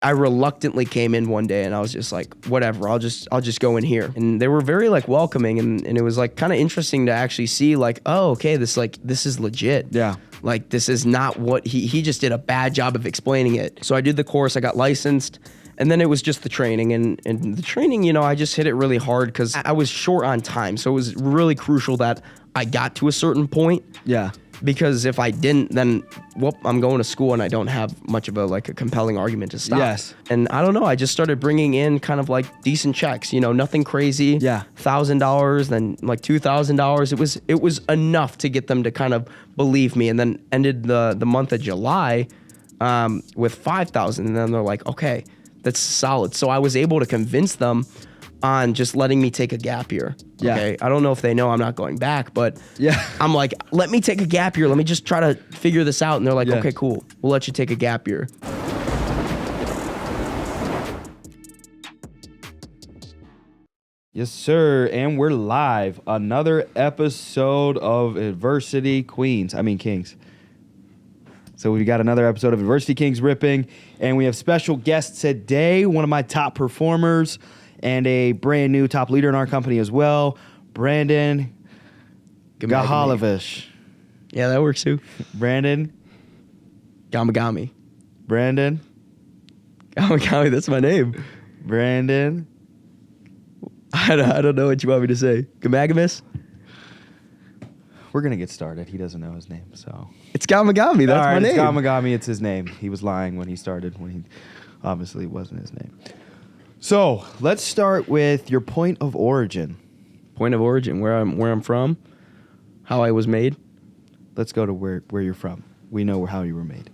I reluctantly came in one day and I was just like, whatever, I'll just go in here. And they were very like welcoming, and it was like kind of interesting to actually see like, oh, okay, this is legit. Yeah. Like this is not what he just did a bad job of explaining it. So I did the course, I got licensed, and then it was just the training. And the training, you know, I just hit it really hard because I was short on time. So it was really crucial that I got to a certain point. Yeah. Because if I didn't, then I'm going to school and I don't have much of a compelling argument to stop. Yes. And I don't know, I just started bringing in kind of like decent checks, you know, nothing crazy. Yeah. $1,000, then like $2,000. It was enough to get them to kind of believe me, and then ended the month of July with $5,000, and then they're like, okay, that's solid. So I was able to convince them on just letting me take a gap year. Yeah. Okay. I don't know if they know I'm not going back, but yeah, I'm like, let me take a gap year. Let me just try to figure this out. And they're like, yeah. Okay, cool. We'll let you take a gap year. Yes, sir. And we're live. Another episode of Kings. So we've got another episode of Adversity Kings ripping, and we have special guests today. One of my top performers and a brand new top leader in our company as well, Brandon Gahalovish. Yeah, that works too. Brandon Gamagami. Brandon Gamagami, that's my name. Brandon. I don't know what you want me to say. Gamagamis? We're going to get started. He doesn't know his name, so. It's Gamagami. That's my name. It's Gamagami. It's his name. He was lying when he started, when he obviously wasn't his name. So let's start with your point of origin. Point of origin, where I'm from, how I was made. Let's go to where you're from. We know how you were made.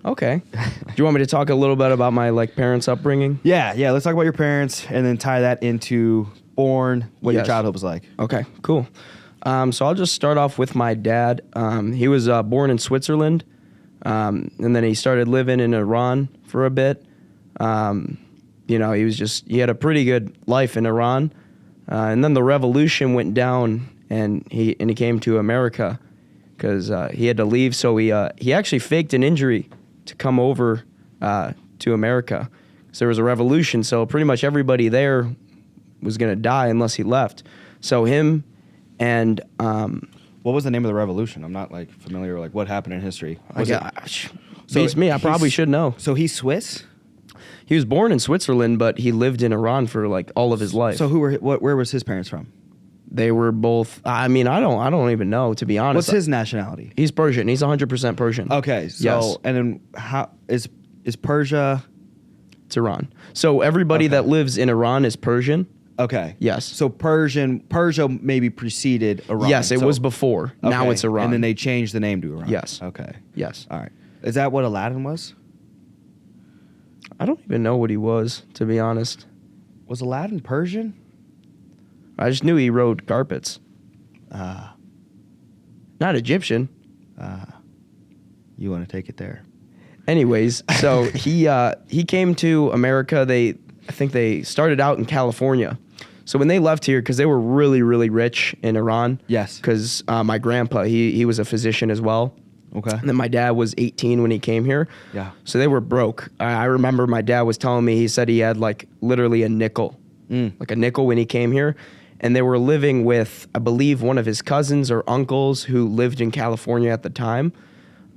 Okay. Do you want me to talk a little bit about my parents' upbringing? Yeah. Let's talk about your parents and then tie that into what your childhood was like. Okay, cool. So I'll just start off with my dad. He was born in Switzerland, and then he started living in Iran for a bit. You know, he had a pretty good life in Iran. And then the revolution went down, and he came to America because he had to leave. So he actually faked an injury to come over to America. So there was a revolution. So pretty much everybody there was going to die unless he left. So him and... what was the name of the revolution? I'm not familiar with what happened in history. Beats me. I probably should know. So he's Swiss? He was born in Switzerland, but he lived in Iran for all of his life. So where was his parents from? They were both. I mean, I don't even know, to be honest. What's his nationality? He's Persian. He's 100% Persian. Okay. So yes. And then how is Persia? It's Iran. So everybody that lives in Iran is Persian. Okay. Yes. So Persia maybe preceded Iran. Yes, it was before. Okay. Now it's Iran. And then they changed the name to Iran. Yes. Okay. Yes. All right. Is that what Aladdin was? I don't even know what he was, to be honest. Was Aladdin Persian? I just knew he rode carpets. Not Egyptian. You want to take it there. Anyways, so he came to America. I think they started out in California. So when they left here, because they were really, really rich in Iran. Yes. Because my grandpa, he was a physician as well. Okay. And then my dad was 18 when he came here. Yeah. So they were broke. I remember my dad was telling me, he said he had literally a nickel. Like a nickel when he came here. And they were living with, I believe, one of his cousins or uncles who lived in California at the time.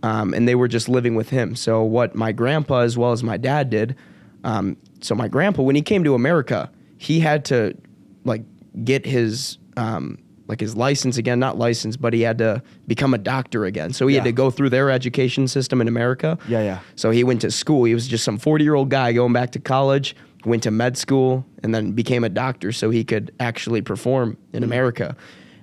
And they were just living with him. So what my grandpa as well as my dad did, so my grandpa, when he came to America, he had to get his his license again, not license, but he had to become a doctor again. So he had to go through their education system in America. Yeah. So he went to school. He was just some 40-year-old guy going back to college, went to med school, and then became a doctor so he could actually perform in America.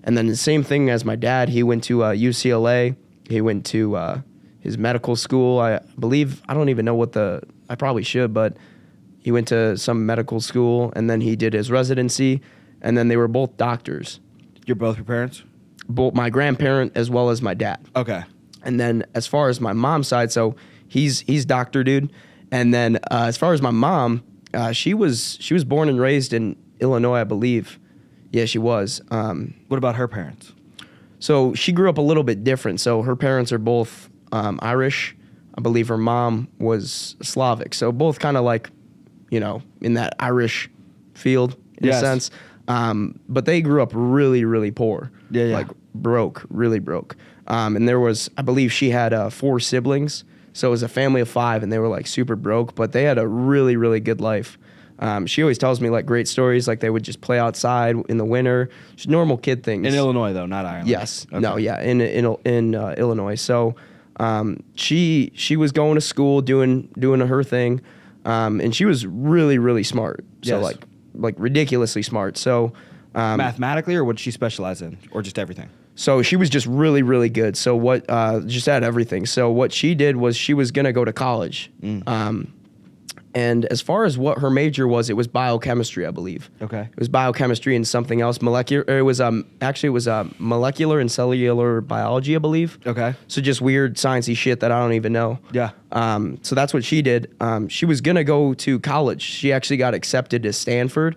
And then the same thing as my dad, he went to UCLA. He went to his medical school. I believe, I don't even know I probably should, but he went to some medical school, and then he did his residency, and then they were both doctors. You're both your parents? Both my grandparent as well as my dad. Okay. And then as far as my mom's side, so he's doctor dude. And then as far as my mom, she was born and raised in Illinois, I believe. Yeah, she was. What about her parents? So she grew up a little bit different. So her parents are both Irish. I believe her mom was Slavic. So both kind of like, you know, in that Irish field in a sense. But they grew up really, really poor. Yeah. Like broke, really broke. And there was, I believe she had 4 siblings. So it was a family of 5 and they were like super broke, but they had a really, really good life. She always tells me like great stories, like they would just play outside in the winter, just normal kid things. In Illinois though, not Ireland. Yes. Okay. No. Yeah. In Illinois. So she was going to school doing her thing, and she was really, really smart. So Yes. like ridiculously smart. So Mathematically, or what did she specialize in, or just everything? so she was just really, really good. So what just at everything. So what she did was she was gonna go to college. And as far as what her major was, it was biochemistry, I believe. Okay. It was biochemistry and something else. Molecular. It was molecular and cellular biology, I believe. Okay. So just weird sciencey shit that I don't even know. Yeah. So that's what she did. She was gonna go to college. She actually got accepted to Stanford,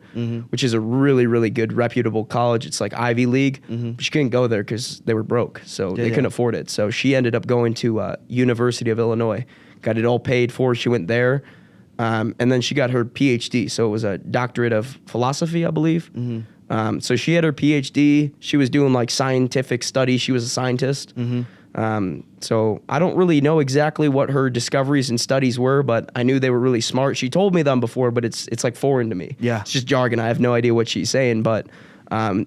which is a really, really good, reputable college. It's like Ivy League. But she couldn't go there because they were broke, so they couldn't afford it. So she ended up going to University of Illinois. Got it all paid for. She went there. And then she got her PhD. So it was a doctorate of philosophy, I believe. So she had her PhD. She was doing like scientific studies. She was a scientist. So I don't really know exactly what her discoveries and studies were, but I knew they were really smart. She told me them before, but it's like foreign to me. Yeah. It's just jargon. I have no idea what she's saying, but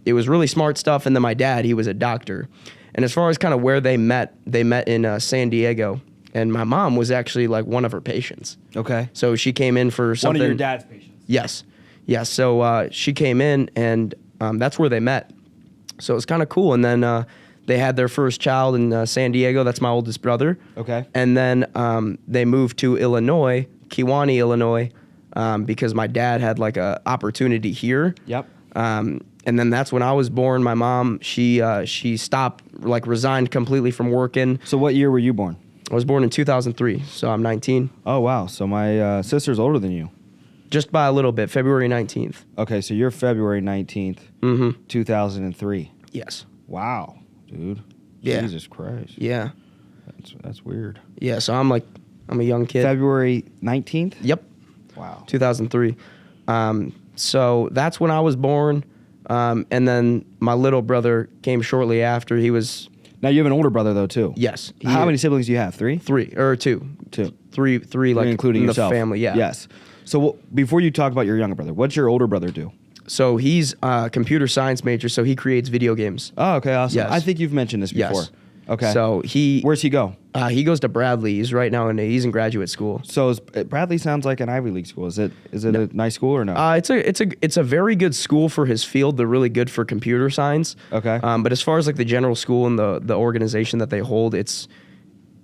it was really smart stuff. And then my dad, he was a doctor. And as far as kind of where they met in San Diego. And my mom was actually like one of her patients. Okay. So she came in for something. One of your dad's patients. Yes. Yes. So she came in and that's where they met. So it was kind of cool. And then they had their first child in San Diego. That's my oldest brother. Okay. And then they moved to Illinois, Kewanee, Illinois, because my dad had like a opportunity here. Yep. And then that's when I was born. My mom, she stopped, like resigned completely from working. So what year were you born? I was born in 2003, so I'm 19. Oh, wow. So my sister's older than you. Just by a little bit, February 19th. Okay, so you're February 19th, 2003. Yes. Wow, dude. Yeah. Jesus Christ. Yeah. That's weird. Yeah, so I'm a young kid. February 19th? Yep. Wow. 2003. So that's when I was born. And then my little brother came shortly after. He was... Now you have an older brother though too. Yes. How many siblings do you have? 3? 3 or 2. 2. 3 like including in yourself. the family, yeah. Yes. So before you talk about your younger brother, what's your older brother do? So he's a computer science major, so he creates video games. Oh, okay, awesome. Yes. I think you've mentioned this before. Yes. Okay. So where's he go? He goes to Bradley. He's right now he's in graduate school. So Bradley sounds like an Ivy League school. Is it a nice school or no? It's a very good school for his field. They're really good for computer science. Okay. But as far as like the general school and the organization that they hold, it's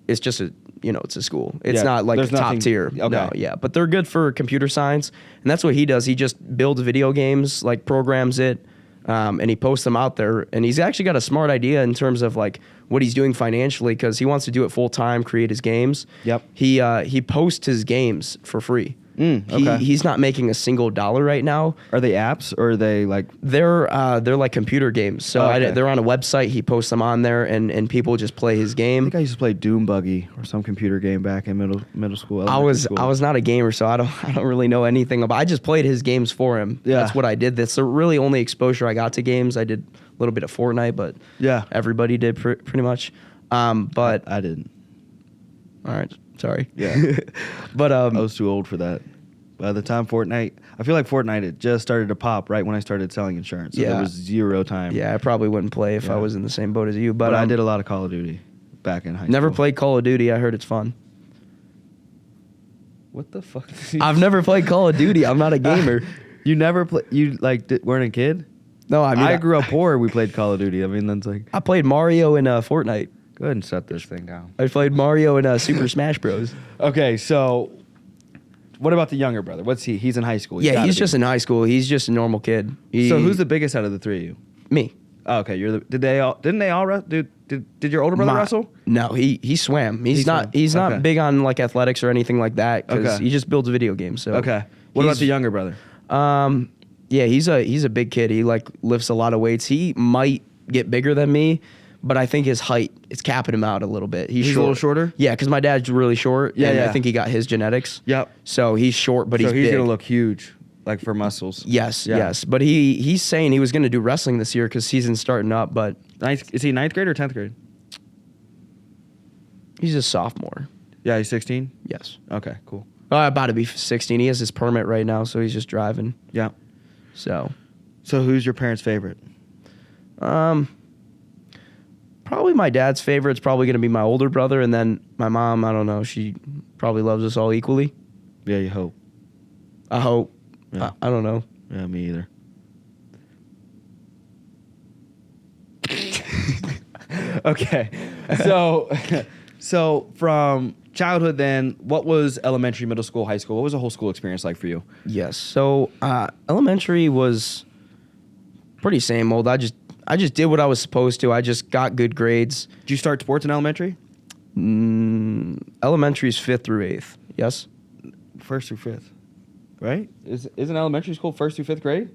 just it's a school. It's not like there's top nothing- tier. okay. No, yeah. But they're good for computer science, and that's what he does. He just builds video games, like programs it, and he posts them out there. And he's actually got a smart idea in terms of like what he's doing financially because he wants to do it full time, create his games. Yep. He posts his games for free. Okay. He's not making a single dollar right now. Are they apps or are they like? They're like computer games. So Okay. they're on a website. He posts them on there, and people just play his I game. think I used to play Doom Buggy or some computer game back in middle school. I elementary school. was not a gamer, so I don't really know anything about. I just played his games for him. Yeah. That's what I did. That's the really only exposure I got to games. I did a little bit of Fortnite, but Yeah. everybody did pretty much. But I didn't. all right, sorry. Yeah. But I was too old for that. By the time Fortnite, I feel like Fortnite had just started to pop right when I started selling insurance. So Yeah. there was zero time. yeah, I probably wouldn't play if I Yeah. was in the same boat as you. But But I did a lot of Call of Duty back in high school. never played Call of Duty. I heard it's fun. What the fuck? I've never played Call of Duty. I'm not a gamer. You never play? You like weren't a kid? No, I mean I grew up poor. We played Call of Duty. I mean, that's like. I played Mario in Fortnite. Go ahead and shut this thing down. I played Mario in Super Smash Bros. Okay, so what about the younger brother? What's he? He's in high school. Yeah, gotta he's be. just in high school. He's just a normal kid. So who's the biggest out of the three of you? me? Oh, okay, you're the. Didn't they all did your older brother wrestle? No, he swam. He's swam. not Okay. big on like athletics or anything like that because Okay. he just builds video games. So Okay. What about he's- the younger brother? Yeah, he's a big kid. He like lifts a lot of weights. He might get bigger than me, but I think his height is capping him out a little bit. He's a short. little shorter? Yeah, because my dad's really short. Yeah, and yeah. I think he got his genetics. Yep. So he's short, but So he's he's big. going to look huge, like for muscles. Yes, Yeah. yes. But he's saying he was going to do wrestling this year because season's starting up, but Is he 9th grade or 10th grade? he's a sophomore. Yeah, he's 16? Yes. Okay, cool. About to be 16. He has his permit right now, so he's just driving. Yeah. So, So who's your parents' favorite? probably my dad's favorite is probably going to be my older brother, and then my mom, I don't know, she probably loves us all equally. Yeah, you hope. I hope. Yeah. I don't know. Yeah, me either. Okay. So from childhood then, what was elementary, middle school, high school? What was the whole school experience like for you? Yes. So elementary was pretty same old. I just did what I was supposed to. I just got good grades. Did you start sports in elementary? Elementary is 5th through 8th. Yes. 1st through 5th. Right? Isn't elementary school 1st through 5th grade?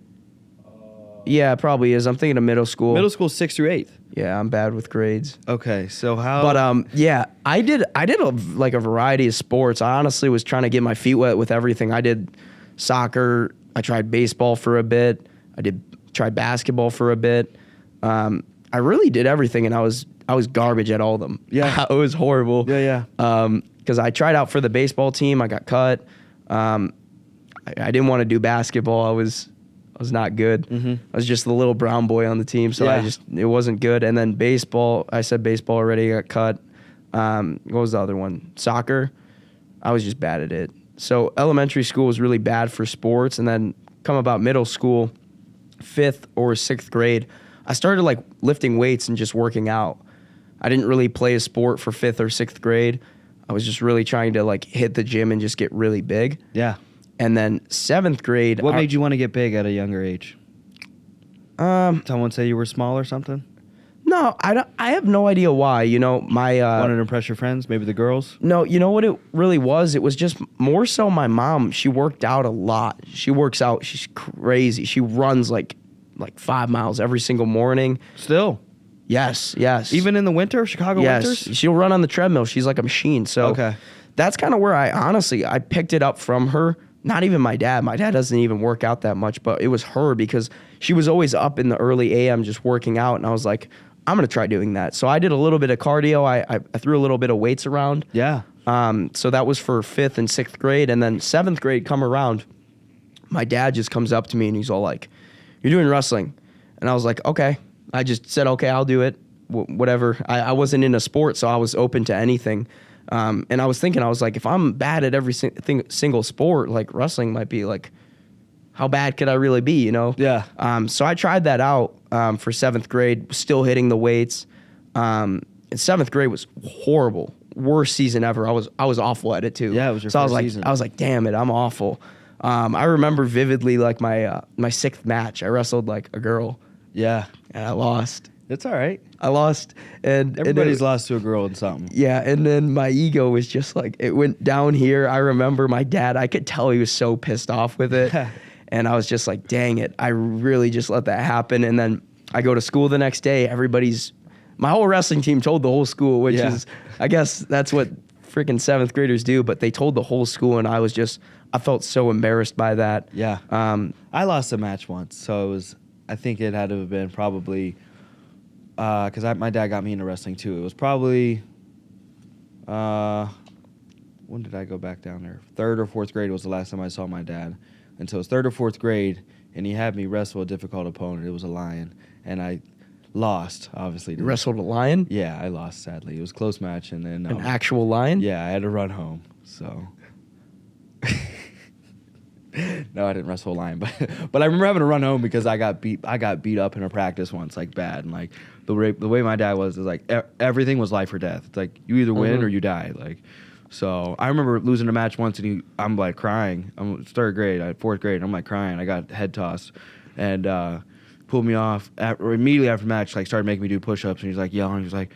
Yeah, it probably is. I'm thinking of middle school. Middle school 6th through 8th. Yeah, I'm bad with grades. Okay, so how? But yeah, I did a variety of sports. I honestly was trying to get my feet wet with everything. I did soccer. I tried baseball for a bit. Tried basketball for a bit. I really did everything, and I was garbage at all of them. Yeah. It was horrible. Yeah. Because I tried out for the baseball team. I got cut. I didn't want to do basketball. I was not good. Mm-hmm. I was just the little brown boy on the team, so Yeah. it wasn't good. And then baseball, I said baseball already, got cut. What was the other one? Soccer. I was just bad at it. So elementary school was really bad for sports, and then come about middle school, 5th or 6th grade, I started like lifting weights and just working out. I didn't really play a sport for 5th or 6th grade. I was just really trying to like hit the gym and just get really big. Yeah. And then 7th grade. What made you want to get big at a younger age? Someone say you were small or something? No, I have no idea why. You know, my Wanted to impress your friends, maybe the girls? no, you know what it really was? It was just more so my mom. She worked out a lot. She works out. She's crazy. She runs like 5 miles every single morning. Still? Yes. Even in the winter, Chicago yes, winters? she'll run on the treadmill. She's like a machine. So Okay. that's kind of where I picked it up from her. Not even my dad. My dad doesn't even work out that much, but it was her because she was always up in the early AM just working out, and I was like, I'm gonna try doing that. So I did a little bit of cardio. I threw a little bit of weights around. Yeah. So that was for 5th and 6th grade, and then 7th grade come around. My dad just comes up to me and he's all like, "You're doing wrestling," and I was like, "Okay." I just said, "Okay, I'll do it." Whatever. I wasn't in a sport, so I was open to anything. And I was thinking, I was like, if I'm bad at every single sport, like wrestling might be like, how bad could I really be, you know? Yeah. So I tried that out for 7th grade, still hitting the weights. And 7th grade was horrible. Worst season ever. I was awful at it too. Yeah, it was your so first season. I was like, damn it, I'm awful. I remember vividly like my 6th match. I wrestled like a girl Yeah. and I lost. It's all right. I lost. And Everybody's lost to a girl in something. yeah, and then my ego was just like, it went down here. I remember my dad, I could tell he was so pissed off with it. And I was just like, dang it, I really just let that happen. And then I go to school the next day. My whole wrestling team told the whole school, which is, I guess that's what freaking 7th graders do. But they told the whole school, and I felt so embarrassed by that. Yeah. I lost a match once, so I think it had to have been probably, because my dad got me into wrestling too. It was probably, when did I go back down there? 3rd or 4th grade was the last time I saw my dad. And so it was 3rd or 4th grade, and he had me wrestle a difficult opponent. It was a lion, and I lost, obviously. You wrestled a lion? Yeah, I lost, sadly. It was a close match, and then... An actual lion? Yeah, I had to run home, so... No, I didn't wrestle a lion, but I remember having to run home because I got beat up in a practice once, like bad, and like the way my dad was is like everything was life or death. It's like you either win or you die. Like, so I remember losing a match once, and I'm like crying. I'm 3rd grade, 4th grade, and I'm like crying. I got head tossed, and pulled me off immediately after the match. Like started making me do push-ups, and he's like yelling. He's like,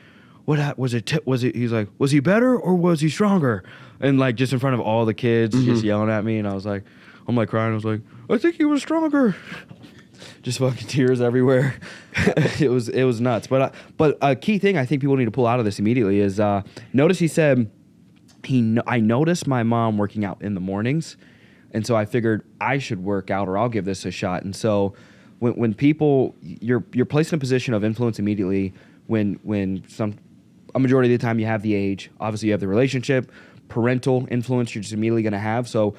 "What was it? He's like, was he better or was he stronger?" And like just in front of all the kids, just yelling at me, and I'm like crying. I was like, I think he was stronger. just fucking tears everywhere. It was nuts. But a key thing I think people need to pull out of this immediately is notice he said I noticed my mom working out in the mornings, and so I figured I should work out or I'll give this a shot. And so when people you're placed in a position of influence immediately when a majority of the time you have the age, obviously you have the relationship, parental influence you're just immediately going to have. So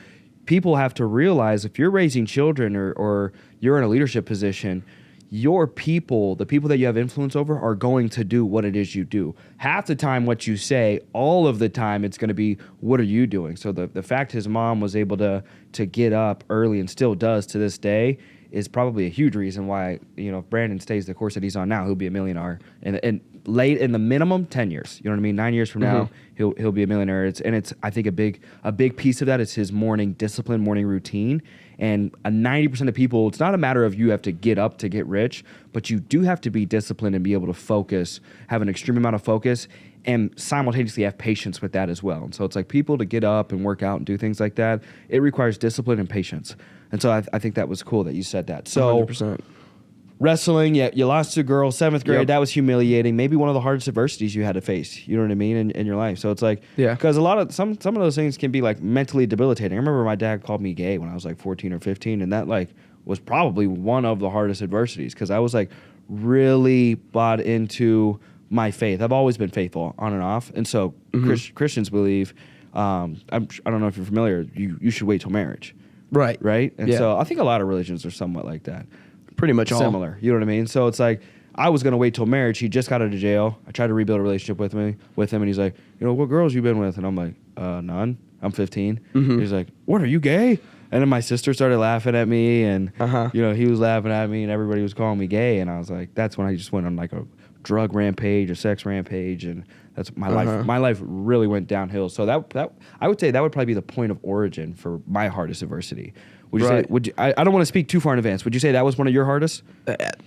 people have to realize if you're raising children or you're in a leadership position, your people, the people that you have influence over, are going to do what it is you do. Half the time what you say, all of the time it's going to be, what are you doing? So the fact his mom was able to get up early and still does to this day is probably a huge reason why, if Brandon stays the course that he's on now, he'll be a millionaire. And late in the minimum 10 years. You know what I mean? 9 years from now, he'll be a millionaire. It's I think a big piece of that is his morning discipline, morning routine. And 90% of people, it's not a matter of you have to get up to get rich, but you do have to be disciplined and be able to focus, have an extreme amount of focus, and simultaneously have patience with that as well. And so it's like people to get up and work out and do things like that, it requires discipline and patience. And so I think that was cool that you said that. So 100%. Wrestling, you lost to a girl, 7th grade. Yep. That was humiliating. Maybe one of the hardest adversities you had to face. You know what I mean in your life. So it's like, because a lot of some of those things can be like mentally debilitating. I remember my dad called me gay when I was like 14 or 15, and that like was probably one of the hardest adversities because I was like really bought into my faith. I've always been faithful on and off, and so Christians believe. I don't know if you're familiar. You should wait till marriage. Right. And so I think a lot of religions are somewhat like that. Pretty much similar. You know what I mean? So it's like I was gonna wait till marriage. He just got out of jail. I tried to rebuild a relationship with him, and he's like, what girls you been with? And I'm like, none. I'm 15. He's like, what, are you gay? And then my sister started laughing at me, and he was laughing at me, and everybody was calling me gay. And I was like, that's when I just went on like a drug rampage, a sex rampage, and that's my life. My life really went downhill. So that I would say that would probably be the point of origin for my hardest adversity. Would you say? I don't want to speak too far in advance. Would you say that was one of your hardest?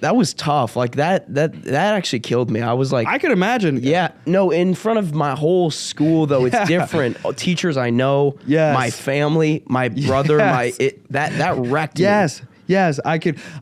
That was tough. Like that actually killed me. I was like, I can imagine. Yeah, no, in front of my whole school though, it's different. Teachers I know, my family, my brother, that wrecked me. Yes,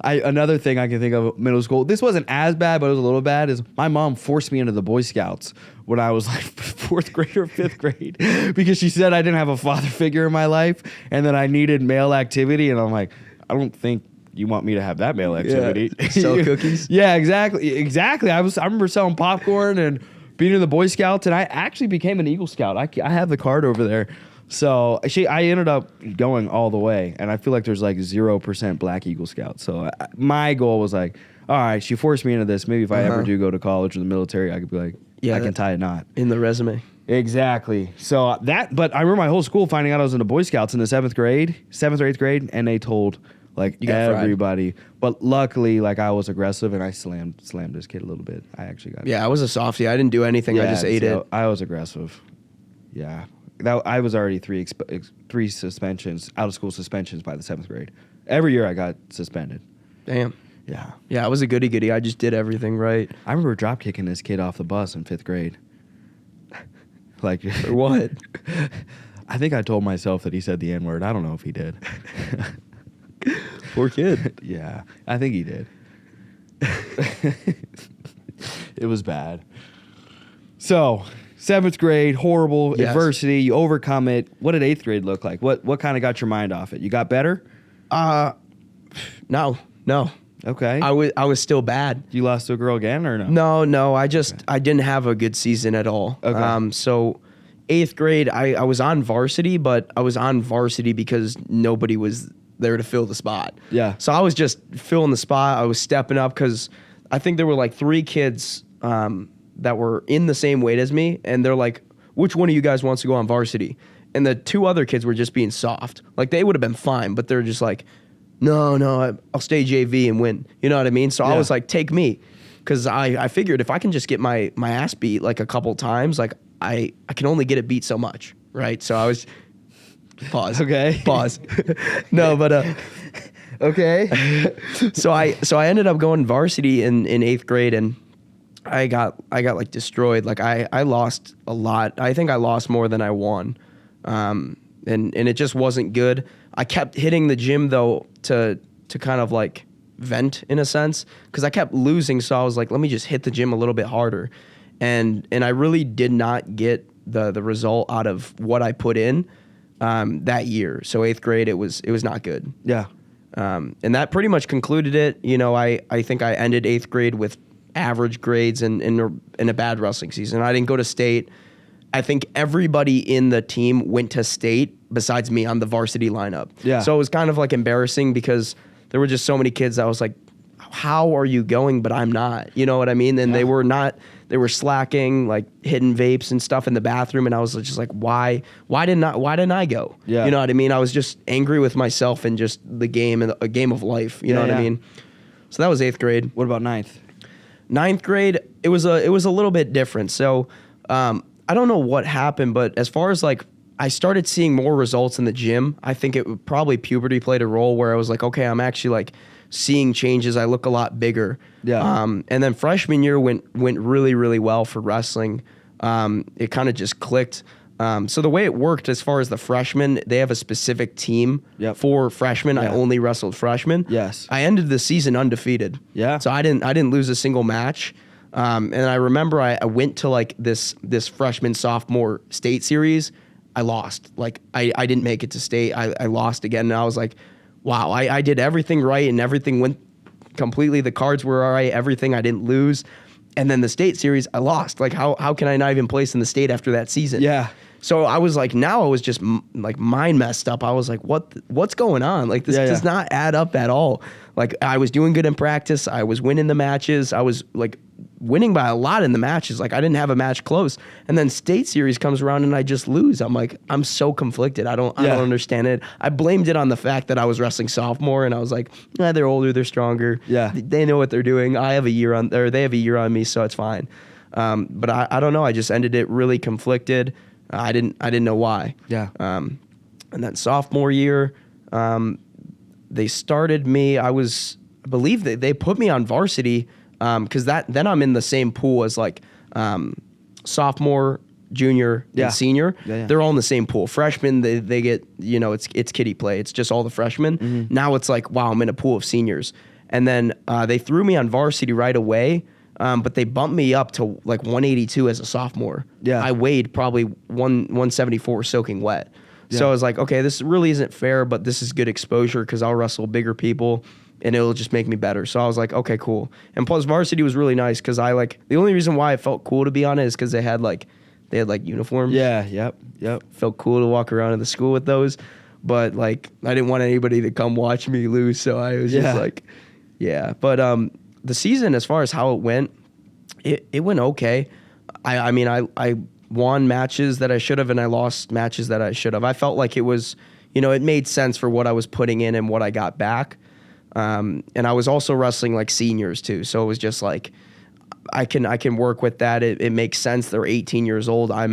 another thing I can think of middle school. This wasn't as bad, but it was a little bad. Is my mom forced me into the Boy Scouts when I was like 4th grade or 5th grade because she said I didn't have a father figure in my life and that I needed male activity. And I'm like, I don't think you want me to have that male activity. Sell cookies. Yeah, exactly. I remember selling popcorn and being in the Boy Scouts, and I actually became an Eagle Scout. I have the card over there. So I ended up going all the way, and I feel like there's like 0% black Eagle Scouts. So my goal was like, all right, she forced me into this. Maybe if I ever do go to college or the military, I could be like, I can tie a knot. In the resume. Exactly. So but I remember my whole school finding out I was in the Boy Scouts in the 7th or 8th grade, and they told like everybody. But luckily, like I was aggressive, and I slammed this kid a little bit. I actually got. Yeah, I was a softie. I didn't do anything. I just ate it. I was aggressive. Yeah. I was already three suspensions, out of school suspensions by the 7th grade. Every year I got suspended. Damn. Yeah. Yeah, I was a goody-goody. I just did everything right. I remember drop kicking this kid off the bus in 5th grade. Like for what? I think I told myself that he said the N-word. I don't know if he did. Poor kid. Yeah, I think he did. It was bad. So 7th grade, horrible adversity. You overcome it. What did 8th grade look like? What kind of got your mind off it? You got better? No. Okay. I was still bad. You lost to a girl again or no? No. I didn't have a good season at all. Okay. So 8th grade, I was on varsity, but I was on varsity because nobody was there to fill the spot. Yeah. So I was just filling the spot. I was stepping up because I think there were like 3 kids that were in the same weight as me, and they're like, which one of you guys wants to go on varsity? And the 2 other kids were just being soft. Like, they would have been fine, but they're just like, no, I'll stay JV and win. You know what I mean? So I was like, take me. Because I figured if I can just get my ass beat like a couple times, like I can only get it beat so much, right? So I was... Pause. Okay. Pause. No, but... Okay. So I ended up going varsity in 8th grade, and I got like destroyed. Like I lost a lot. I think I lost more than I won. And it just wasn't good. I kept hitting the gym though to kind of like vent in a sense because I kept losing. So I was like, let me just hit the gym a little bit harder. And I really did not get the result out of what I put in that year. So 8th grade, it was not good. Yeah. And that pretty much concluded it. You know, I think I ended 8th grade with average grades in a bad wrestling season. I didn't go to state. I think everybody in the team went to state besides me on the varsity lineup. Yeah. So it was kind of like embarrassing because there were just so many kids that I was like, how are you going? But I'm not. You know what I mean? And they were slacking, like hitting vapes and stuff in the bathroom. And I was just like, why didn't I go? Yeah. You know what I mean? I was just angry with myself and just the game and a game of life. You know what I mean? So that was 8th grade. What about 9th? 9th grade, it was a little bit different. So I don't know what happened, but as far as like I started seeing more results in the gym, I think it probably puberty played a role where I was like, okay, I'm actually like seeing changes. I look a lot bigger. Yeah. And then freshman year went really, really well for wrestling. It kind of just clicked. So the way it worked as far as the freshmen, they have a specific team for freshmen. Yeah. I only wrestled freshmen. Yes. I ended the season undefeated. Yeah. So I didn't lose a single match. And I remember I went to like this freshman sophomore state series. I lost. Like I didn't make it to state. I lost again. And I was like, wow, I did everything right and everything went completely. The cards were all right. Everything, I didn't lose. And then the state series, I lost. Like how can I not even place in the state after that season? Yeah. So I was like, now I was just like mind messed up. I was like, what's going on? Like this does not add up at all. Like I was doing good in practice. I was winning the matches. I was like winning by a lot in the matches. Like I didn't have a match close. And then state series comes around and I just lose. I'm like, I'm so conflicted. I don't understand it. I blamed it on the fact that I was wrestling sophomore and I was like, they're older, they're stronger. Yeah. They know what they're doing. They have a year on me, so it's fine. But I don't know. I just ended it really conflicted. I didn't know why. Yeah. And then sophomore year, they started me. I believe that they put me on varsity because then I'm in the same pool as like sophomore, junior, and senior. Yeah. They're all in the same pool. Freshmen, they get, you know, it's kiddie play. It's just all the freshmen. Mm-hmm. Now it's like, wow, I'm in a pool of seniors. And then they threw me on varsity right away. But they bumped me up to like 182 as a sophomore. Yeah. I weighed probably 174 soaking wet. Yeah. So I was like, okay, this really isn't fair, but this is good exposure because I'll wrestle bigger people and it'll just make me better. So I was like, okay, cool. And plus varsity was really nice because the only reason why it felt cool to be on it is because they had like uniforms. Yeah, yep. Felt cool to walk around in the school with those. But like I didn't want anybody to come watch me lose. So I was just like, yeah. But the season, as far as how it went, it went okay. I mean, I won matches that I should have, and I lost matches that I should have. I felt like it was, you know, it made sense for what I was putting in and what I got back. And I was also wrestling like seniors too, so it was just like I can work with that. It makes sense. They're 18 years old. I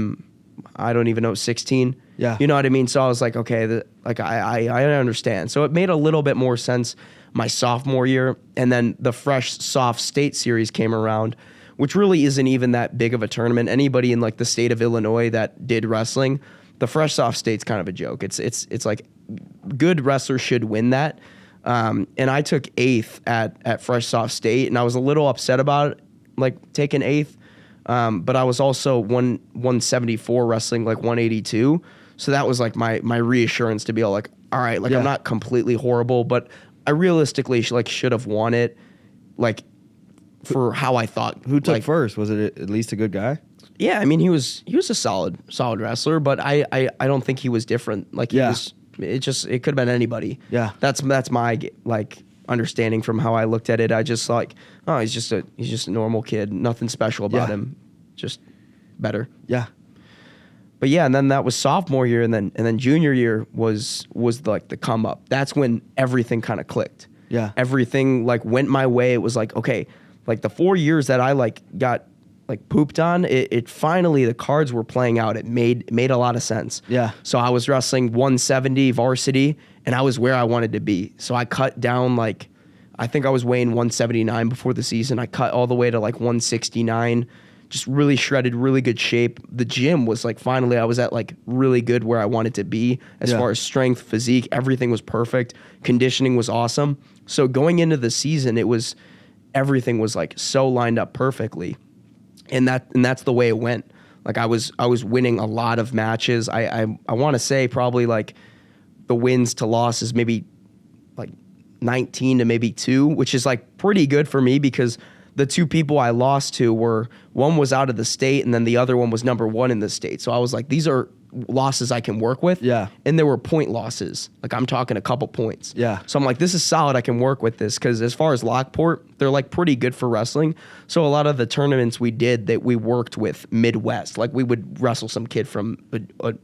don't even know, 16. Yeah, you know what I mean. So I was like, okay, I understand. So it made a little bit more sense my sophomore year, and then the fresh soft state series came around, which really isn't even that big of a tournament. Anybody in like the state of Illinois that did wrestling, the fresh soft state's kind of a joke. It's like good wrestlers should win that. And I took 8th at fresh soft state, and I was a little upset about it, like taking 8th. But I was also 174 wrestling like 182. So that was like my reassurance to be all like, all right, like I'm not completely horrible, but I realistically should have won it, like for how I thought. Who took first? Was it at least a good guy? Yeah, I mean he was a solid wrestler, but I don't think he was different. Like he was, it could have been anybody. Yeah, that's my like understanding from how I looked at it. I just like, oh, he's just a normal kid, nothing special about him, just better. Yeah. But yeah, and then that was sophomore year, and then junior year was like the come up. That's when everything kind of clicked. Yeah, everything like went my way. It was like, okay, like the 4 years that I like got like pooped on, it finally the cards were playing out. It made a lot of sense. Yeah. So I was wrestling 170 varsity, and I was where I wanted to be. So I cut down I think I was weighing 179 before the season. I cut all the way to like 169. just really shredded, really good shape. The gym was like, finally I was at like really good where I wanted to be as far as strength, physique, everything was perfect. Conditioning was awesome. So going into the season, everything was like so lined up perfectly. And that's the way it went. Like I was winning a lot of matches. I want to say probably like the wins to losses maybe like 19 to maybe 2, which is like pretty good for me because the 2 people I lost to one was out of the state and then the other one was number 1 in the state. So I was like, these are losses I can work with. Yeah. And there were point losses. Like I'm talking a couple points. Yeah. So I'm like, this is solid. I can work with this because as far as Lockport, they're like pretty good for wrestling. So a lot of the tournaments we did that we worked with Midwest, like we would wrestle some kid from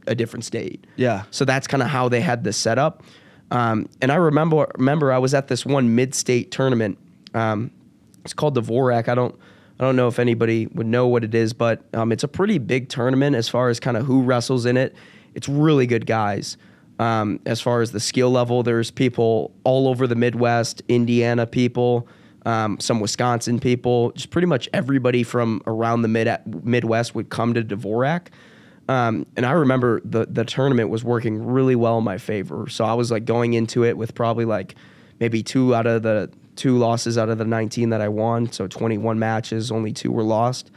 a different state. Yeah. So that's kind of how they had this set up. And I remember I was at this one mid-state tournament. It's called the Dvorak. I don't know if anybody would know what it is, but it's a pretty big tournament as far as kind of who wrestles in it. It's really good guys. As far as the skill level, there's people all over the Midwest, Indiana people, some Wisconsin people, just pretty much everybody from around the Midwest would come to Dvorak. And I remember the tournament was working really well in my favor. So I was like going into it with probably like maybe 2 losses out of the 19 that I won. So 21 matches, only 2 were lost.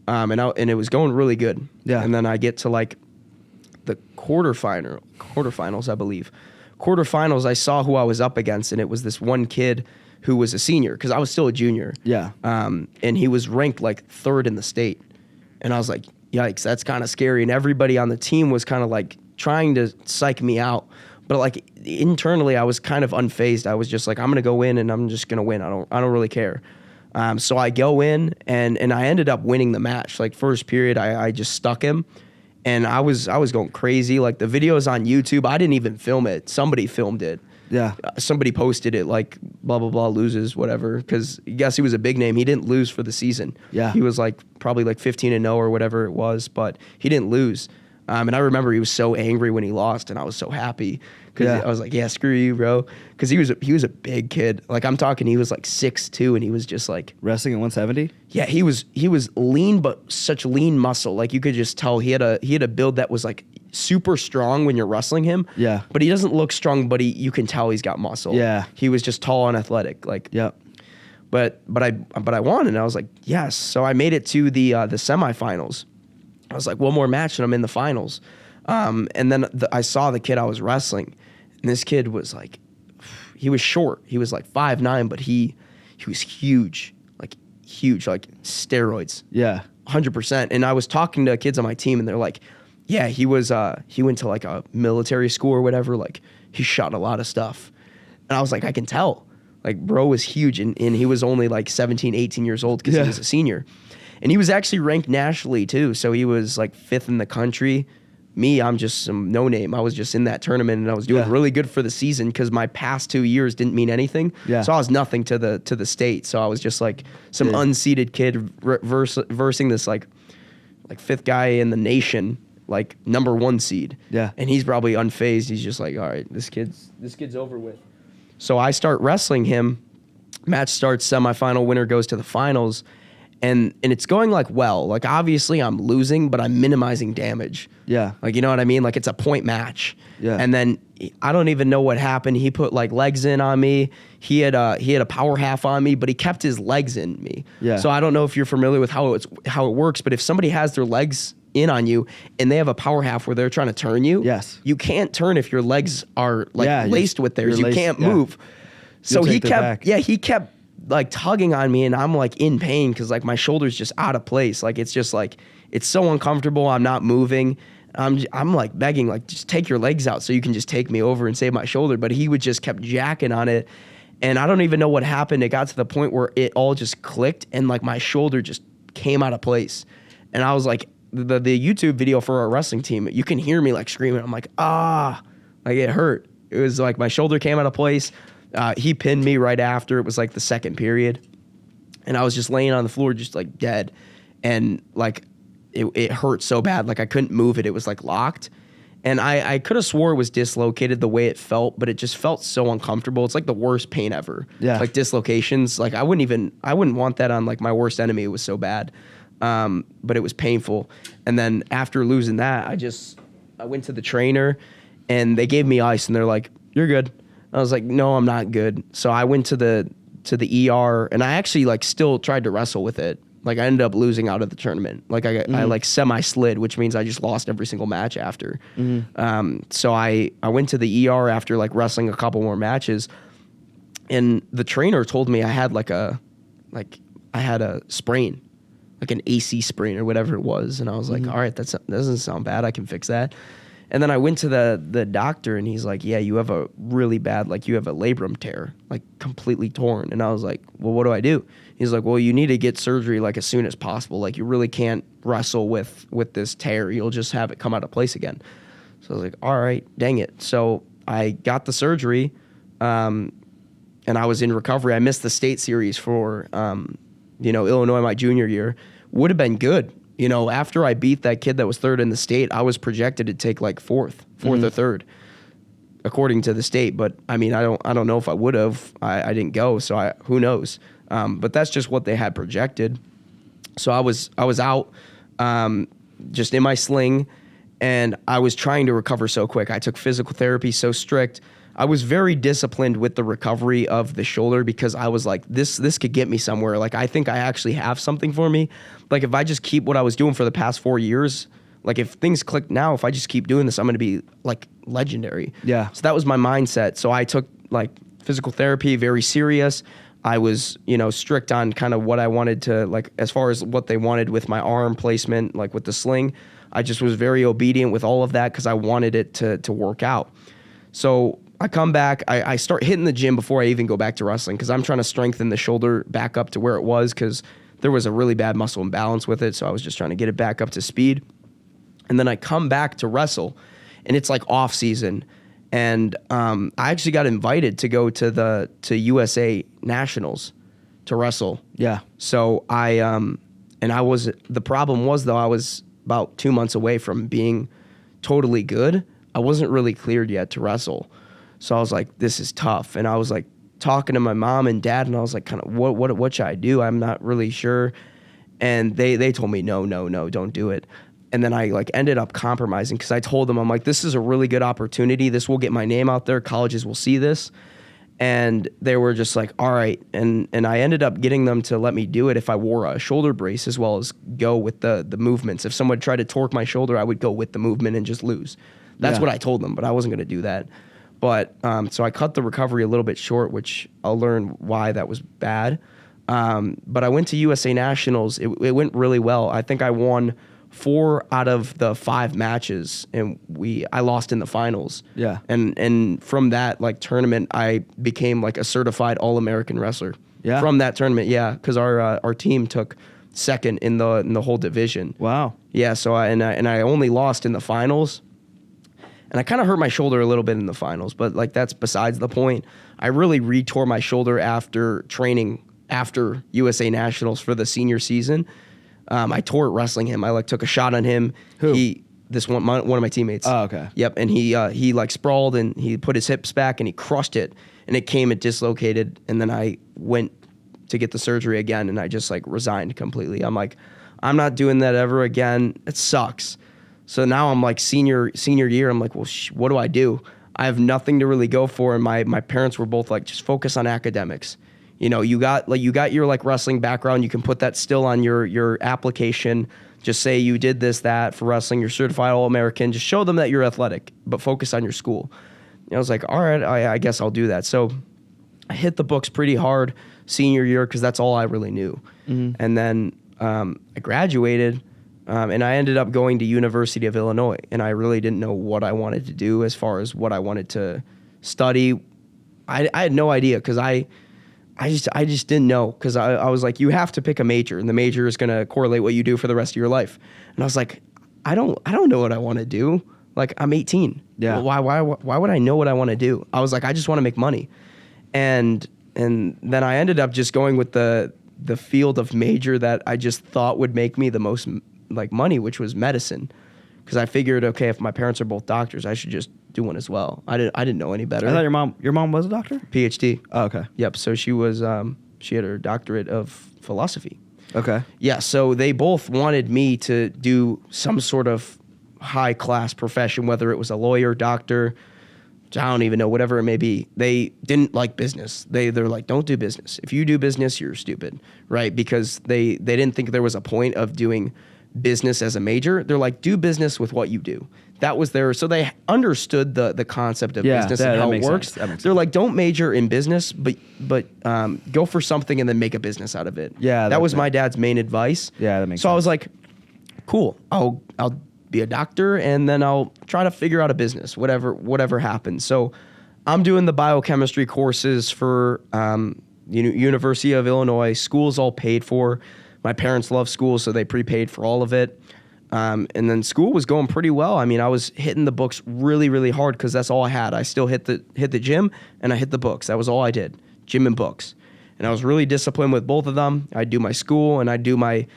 And it was going really good. Yeah. And then I get to like the quarterfinals, I believe. Quarterfinals, I saw who I was up against, and it was this one kid who was a senior because I was still a junior. Yeah. And he was ranked like 3rd in the state. And I was like, yikes, that's kind of scary. And everybody on the team was kind of like trying to psych me out. But like internally, I was kind of unfazed. I was just like, I'm gonna go in and I'm just gonna win. I don't really care. So I go in and I ended up winning the match. Like first period, I just stuck him, and I was going crazy. Like the video's on YouTube. I didn't even film it. Somebody filmed it. Yeah. Somebody posted it like blah blah blah loses whatever because I guess he was a big name. He didn't lose for the season. Yeah. He was like probably like 15-0 or whatever it was, but he didn't lose. And I remember he was so angry when he lost, and I was so happy because I was like, "Yeah, screw you, bro." Because he was a big kid. Like I'm talking, he was like 6'2", and he was just like wrestling at 170. Yeah, he was lean, but such lean muscle. Like you could just tell he had a build that was like super strong when you're wrestling him. Yeah, but he doesn't look strong, but you can tell he's got muscle. Yeah, he was just tall and athletic. Like But I won, and I was like, yes. So I made it to the semifinals. I was like, one more match and I'm in the finals. And then I saw the kid I was wrestling, and this kid was like, he was short. He was like 5'9", but he was huge, like steroids. Yeah, 100%. And I was talking to kids on my team, and they're like, yeah, he went to like a military school or whatever. Like he shot a lot of stuff. And I was like, I can tell. Like bro was huge, and he was only like 17, 18 years old because he was a senior. And he was actually ranked nationally too. So he was like 5th in the country. Me, I'm just some no name. I was just in that tournament, and I was doing really good for the season because my past 2 years didn't mean anything. Yeah. So I was nothing to the state. So I was just like some unseeded kid versing this like 5th guy in the nation, like number 1 seed. Yeah. And he's probably unfazed. He's just like, all right, this kid's over with. So I start wrestling him. Match starts, semifinal, winner goes to the finals. And it's going like well. Like obviously I'm losing, but I'm minimizing damage. Yeah. Like you know what I mean? Like it's a point match. Yeah. And then I don't even know what happened. He put like legs in on me. He had a power half on me, but he kept his legs in me. Yeah. So I don't know if you're familiar with how it works, but if somebody has their legs in on you and they have a power half where they're trying to turn you, you can't turn if your legs are like laced with theirs. You can't move. So he kept like tugging on me, and I'm like in pain because like my shoulder's just out of place. Like it's just like it's so uncomfortable. I'm not moving. I'm like begging, like just take your legs out so you can just take me over and save my shoulder. But he would just kept jacking on it, and I don't even know what happened. It got to the point where it all just clicked, and like my shoulder just came out of place. And I was like, the YouTube video for our wrestling team, you can hear me like screaming. I'm like, like it hurt. It was like my shoulder came out of place. He pinned me right after. It was like the second period, and I was just laying on the floor just like dead, and like it hurt so bad. Like I couldn't move it. It was like locked, and I could have swore it was dislocated the way it felt, but it just felt so uncomfortable. It's like the worst pain ever. Yeah. Like dislocations. Like I wouldn't want that on like my worst enemy. It was so bad. but it was painful. And then after losing that, I went to the trainer, and they gave me ice, and they're like, "You're good." I was like, "No, I'm not good." So I went to the ER, and I actually like still tried to wrestle with it. Like I ended up losing out of the tournament. Like I like semi-slid, which means I just lost every single match after. So I went to the ER after like wrestling a couple more matches, and the trainer told me I had I had a sprain, like an AC sprain or whatever it was. And I was like, all right, that doesn't sound bad. I can fix that. And then I went to the doctor, and he's like, yeah, you have a really bad, like you have a labrum tear, like completely torn. And I was like, well, what do I do? He's like, well, you need to get surgery like as soon as possible. Like you really can't wrestle with this tear. You'll just have it come out of place again. So I was like, all right, dang it. So I got the surgery, and I was in recovery. I missed the state series for, Illinois my junior year. Would have been good. After I beat that kid that was third in the state, I was projected to take like fourth or third, according to the state. But I mean, I don't know if I would have. I didn't go, so who knows? But that's just what they had projected. So I was out, just in my sling, and I was trying to recover so quick. I took physical therapy so strict. I was very disciplined with the recovery of the shoulder because I was like, this could get me somewhere. Like, I think I actually have something for me. Like, if I just keep what I was doing for the past 4 years, like, if things click now, if I just keep doing this, I'm going to be, like, legendary. Yeah. So that was my mindset. So I took, like, physical therapy very serious. I was, strict on kind of what I wanted to, like, as far as what they wanted with my arm placement, like with the sling. I just was very obedient with all of that because I wanted it to work out. So I come back, I start hitting the gym before I even go back to wrestling because I'm trying to strengthen the shoulder back up to where it was because there was a really bad muscle imbalance with it. So I was just trying to get it back up to speed. And then I come back to wrestle, and it's like off season. And I actually got invited to go to USA Nationals to wrestle. Yeah. So the problem was though, I was about 2 months away from being totally good. I wasn't really cleared yet to wrestle. So I was like, this is tough. And I was like talking to my mom and dad, and I was like, kind of, what should I do? I'm not really sure. And they told me, no, don't do it. And then I like ended up compromising because I told them, I'm like, this is a really good opportunity. This will get my name out there. Colleges will see this. And they were just like, all right. And I ended up getting them to let me do it if I wore a shoulder brace as well as go with the movements. If someone tried to torque my shoulder, I would go with the movement and just lose. That's what I told them, but I wasn't going to do that. But so I cut the recovery a little bit short, which I'll learn why that was bad. But I went to USA Nationals. It went really well. I think I won 4 out of the 5 matches, and I lost in the finals. Yeah. And from that like tournament, I became like a certified All-American wrestler. Yeah. From that tournament, yeah, because our team took second in the whole division. Wow. Yeah. So I only lost in the finals. And I kind of hurt my shoulder a little bit in the finals, but like that's besides the point. I really retore my shoulder after training after USA Nationals for the senior season. I tore it wrestling him. I like took a shot on him. Who? One of my teammates. Oh, okay. Yep. And he like sprawled and he put his hips back and he crushed it, and it dislocated. And then I went to get the surgery again, and I just like resigned completely. I'm like, I'm not doing that ever again. It sucks. So now I'm like senior year. I'm like, well, what do I do? I have nothing to really go for. And my parents were both like, just focus on academics. You got your like wrestling background. You can put that still on your application. Just say you did this, that for wrestling. You're certified All-American. Just show them that you're athletic, but focus on your school. And I was like, all right, I guess I'll do that. So I hit the books pretty hard senior year because that's all I really knew. Mm-hmm. And then I graduated. And I ended up going to University of Illinois, and I really didn't know what I wanted to do as far as what I wanted to study. I had no idea because I just didn't know because I was like, you have to pick a major, and the major is going to correlate what you do for the rest of your life. And I was like, I don't know what I want to do. Like, I'm 18. Yeah. Why would I know what I want to do? I was like, I just want to make money. And then I ended up just going with the field of major that I just thought would make me the most like money, which was medicine, because I figured, okay, if my parents are both doctors, I should just do one as well. I didn't know any better. I thought your mom was a doctor? PhD. Oh, okay. Yep. So she was she had her doctorate of philosophy. Okay. Yeah, so they both wanted me to do some sort of high-class profession, whether it was a lawyer, doctor, I don't even know, whatever it may be. They didn't like business. They're like, don't do business. If you do business, you're stupid, right? Because they didn't think there was a point of doing business as a major. They're like, do business with what you do. That was their, so they understood the concept of business and how it works. They're like, don't major in business, but go for something and then make a business out of it. Yeah, that was my dad's main advice. Yeah, that makes so sense. I was like, cool, I'll be a doctor and then I'll try to figure out a business, whatever happens. So I'm doing the biochemistry courses for University of Illinois. School's all paid for. My parents love school, so they prepaid for all of it. And then school was going pretty well. I mean, I was hitting the books really, really hard because that's all I had. I still hit the gym and I hit the books. That was all I did, gym and books. And I was really disciplined with both of them. I'd do my school and I'd do my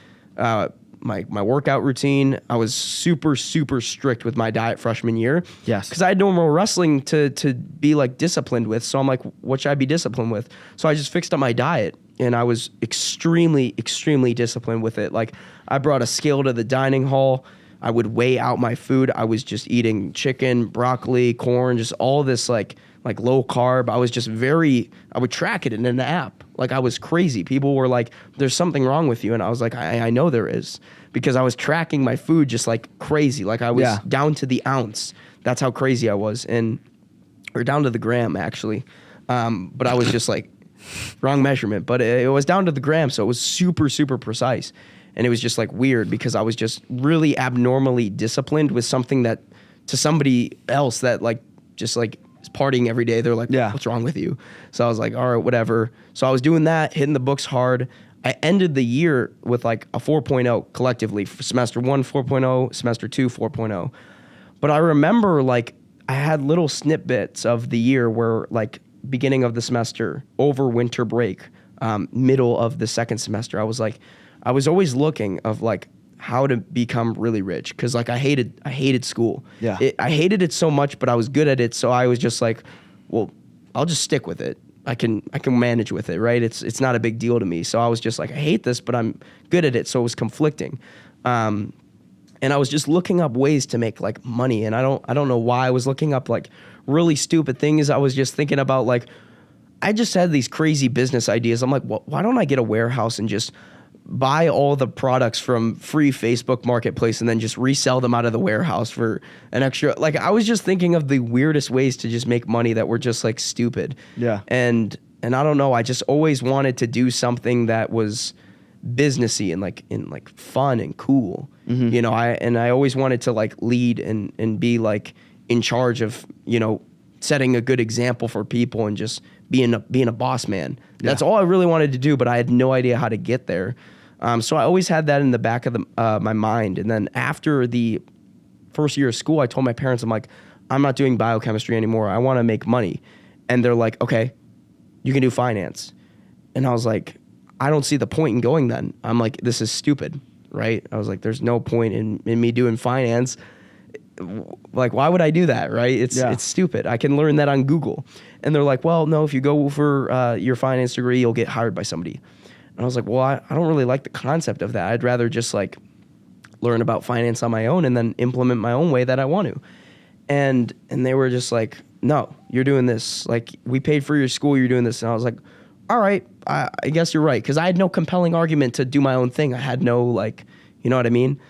workout routine. I was super, super strict with my diet freshman year. Yes. Because I had no more wrestling to be like disciplined with. So I'm like, what should I be disciplined with? So I just fixed up my diet and I was extremely, extremely disciplined with it. Like I brought a scale to the dining hall. I would weigh out my food. I was just eating chicken, broccoli, corn, just all this like low carb. I was just I would track it in an app. Like I was crazy. People were like, there's something wrong with you. And I was like, I know there is, because I was tracking my food just like crazy. Like I was down to the ounce. That's how crazy I was. Or down to the gram actually. But I was just like wrong measurement, but it was down to the gram. So it was super, super precise. And it was just like weird because I was just really abnormally disciplined with something that to somebody else that like, just like, partying every day. They're like, what's wrong with you? So I was like, all right, whatever. So I was doing that, hitting the books hard. I ended the year with like a 4.0 collectively. For semester 1, 4.0, semester 2, 4.0. But I remember like I had little snippets of the year where like beginning of the semester, over winter break, middle of the second semester, I was always looking of like how to become really rich, because like I hated school. Yeah. I hated it so much, but I was good at it, so I was just like, well, I'll just stick with it. I can manage with it, right? It's not a big deal to me. So I was just like, I hate this, but I'm good at it. So it was conflicting, and I was just looking up ways to make like money, and I don't know why I was looking up like really stupid things. I was just thinking about like, I just had these crazy business ideas. I'm like, well, why don't I get a warehouse and just buy all the products from free Facebook marketplace and then just resell them out of the warehouse for an extra, like I was just thinking of the weirdest ways to just make money that were just like stupid. Yeah. And I don't know, I just always wanted to do something that was businessy and like fun and cool. Mm-hmm. You know, I always wanted to like lead and be like in charge of, you know, setting a good example for people and just being a boss man. Yeah. That's all I really wanted to do, but I had no idea how to get there. So I always had that in the back of my mind. And then after the first year of school, I told my parents, I'm like, I'm not doing biochemistry anymore. I want to make money. And they're like, okay, you can do finance. And I was like, I don't see the point in going then. I'm like, this is stupid, right? I was like, there's no point in me doing finance. Like, why would I do that, right? It's stupid. I can learn that on Google. And they're like, well, no, if you go for your finance degree, you'll get hired by somebody. And I was like, well, I don't really like the concept of that. I'd rather just like learn about finance on my own and then implement my own way that I want to. And they were just like, no, you're doing this. Like, we paid for your school, you're doing this. And I was like, all right, I guess you're right. Because I had no compelling argument to do my own thing. I had no, like, you know what I mean?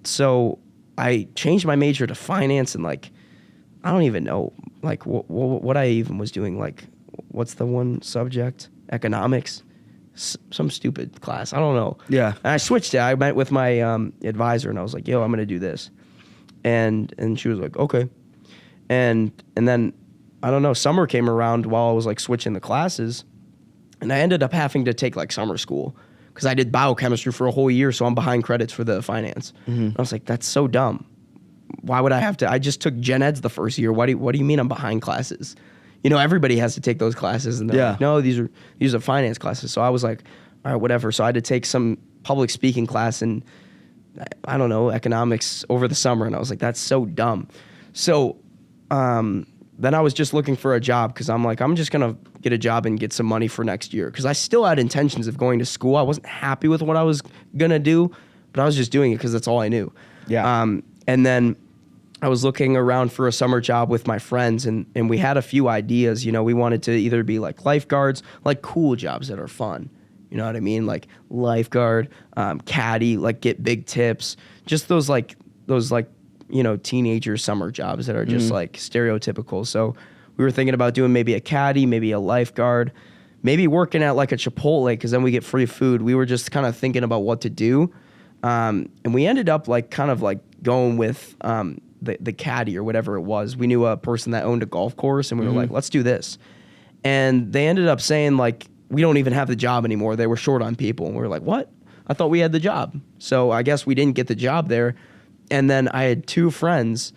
So I changed my major to finance, and like, I don't even know like what I even was doing. Like, what's the one subject? Economics. Some stupid class. I don't know. Yeah. And I switched it. I met with my advisor and I was like, yo, I'm going to do this. And she was like, okay. And then, I don't know, summer came around while I was like switching the classes, and I ended up having to take like summer school because I did biochemistry for a whole year. So I'm behind credits for the finance. Mm-hmm. I was like, that's so dumb. Why would I have to? I just took gen eds the first year. What do you mean I'm behind classes? You know, everybody has to take those classes, and they're like, no, these are finance classes. So I was like, all right, whatever. So I had to take some public speaking class and I don't know, economics over the summer, and I was like, that's so dumb. So then I was just looking for a job because I'm like, I'm just going to get a job and get some money for next year. Because I still had intentions of going to school. I wasn't happy with what I was going to do, but I was just doing it because that's all I knew. Yeah. And then I was looking around for a summer job with my friends, and we had a few ideas. You know, we wanted to either be like lifeguards, like cool jobs that are fun. You know what I mean? Like lifeguard, caddy, like get big tips. Just those you know, teenager summer jobs that are just like stereotypical. So we were thinking about doing maybe a caddy, maybe a lifeguard, maybe working at like a Chipotle because then we get free food. We were just kind of thinking about what to do. And we ended up like kind of like going with the caddy or whatever it was. We knew a person that owned a golf course and we were like, let's do this. And they ended up saying like, we don't even have the job anymore. They were short on people. And we were like, what? I thought we had the job. So I guess we didn't get the job there. And then I had two friends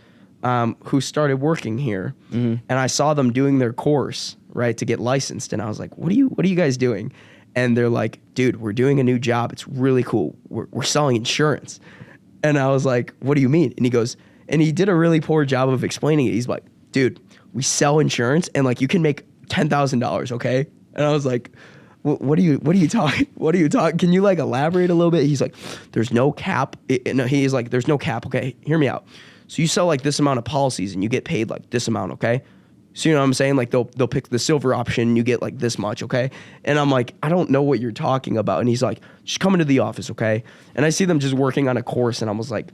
who started working here, and I saw them doing their course, right, to get licensed. And I was like, what are you guys doing? And they're like, dude, we're doing a new job. It's really cool. We're selling insurance. And I was like, what do you mean? And he goes, and he did a really poor job of explaining it. He's like, dude, we sell insurance and like you can make $10,000, okay? And I was like, what are you talking? What are you talking? Can you like elaborate a little bit? He's like, there's no cap. He's like, there's no cap. Okay, hear me out. So you sell like this amount of policies and you get paid like this amount. Okay. So you know what I'm saying? Like they'll pick the silver option and you get like this much. Okay. And I'm like, I don't know what you're talking about. And he's like, just come into the office. Okay. And I see them just working on a course and I was like,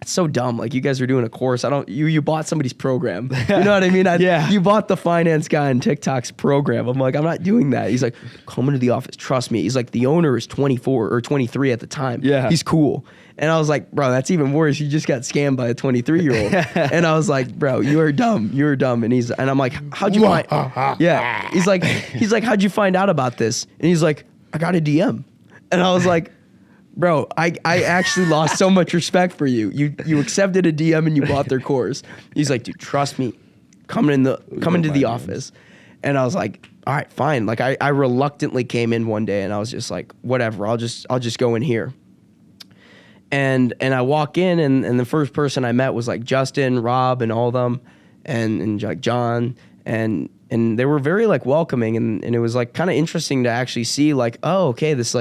it's so dumb. Like you guys are doing a course. You bought somebody's program. You know what I mean? Yeah. You bought the finance guy on TikTok's program. I'm like, I'm not doing that. He's like, come into the office. Trust me. He's like, the owner is 24 or 23 at the time. Yeah. He's cool. And I was like, bro, that's even worse. You just got scammed by a 23-year-old. And I was like, bro, you are dumb. You're dumb. And I'm like, how'd you find? Yeah. He's like, how'd you find out about this? And he's like, I got a DM. And I was like, bro, I actually lost so much respect for you. You accepted a DM and you bought their course. He's like, dude, trust me. Come into the office. And I was like, all right, fine. Like I reluctantly came in one day and I was just like, whatever, I'll just go in here. And I walk in and the first person I met was like Justin, Rob, and all of them, and like John, and they were very like welcoming and it was like kind of interesting to actually see like, oh, okay, this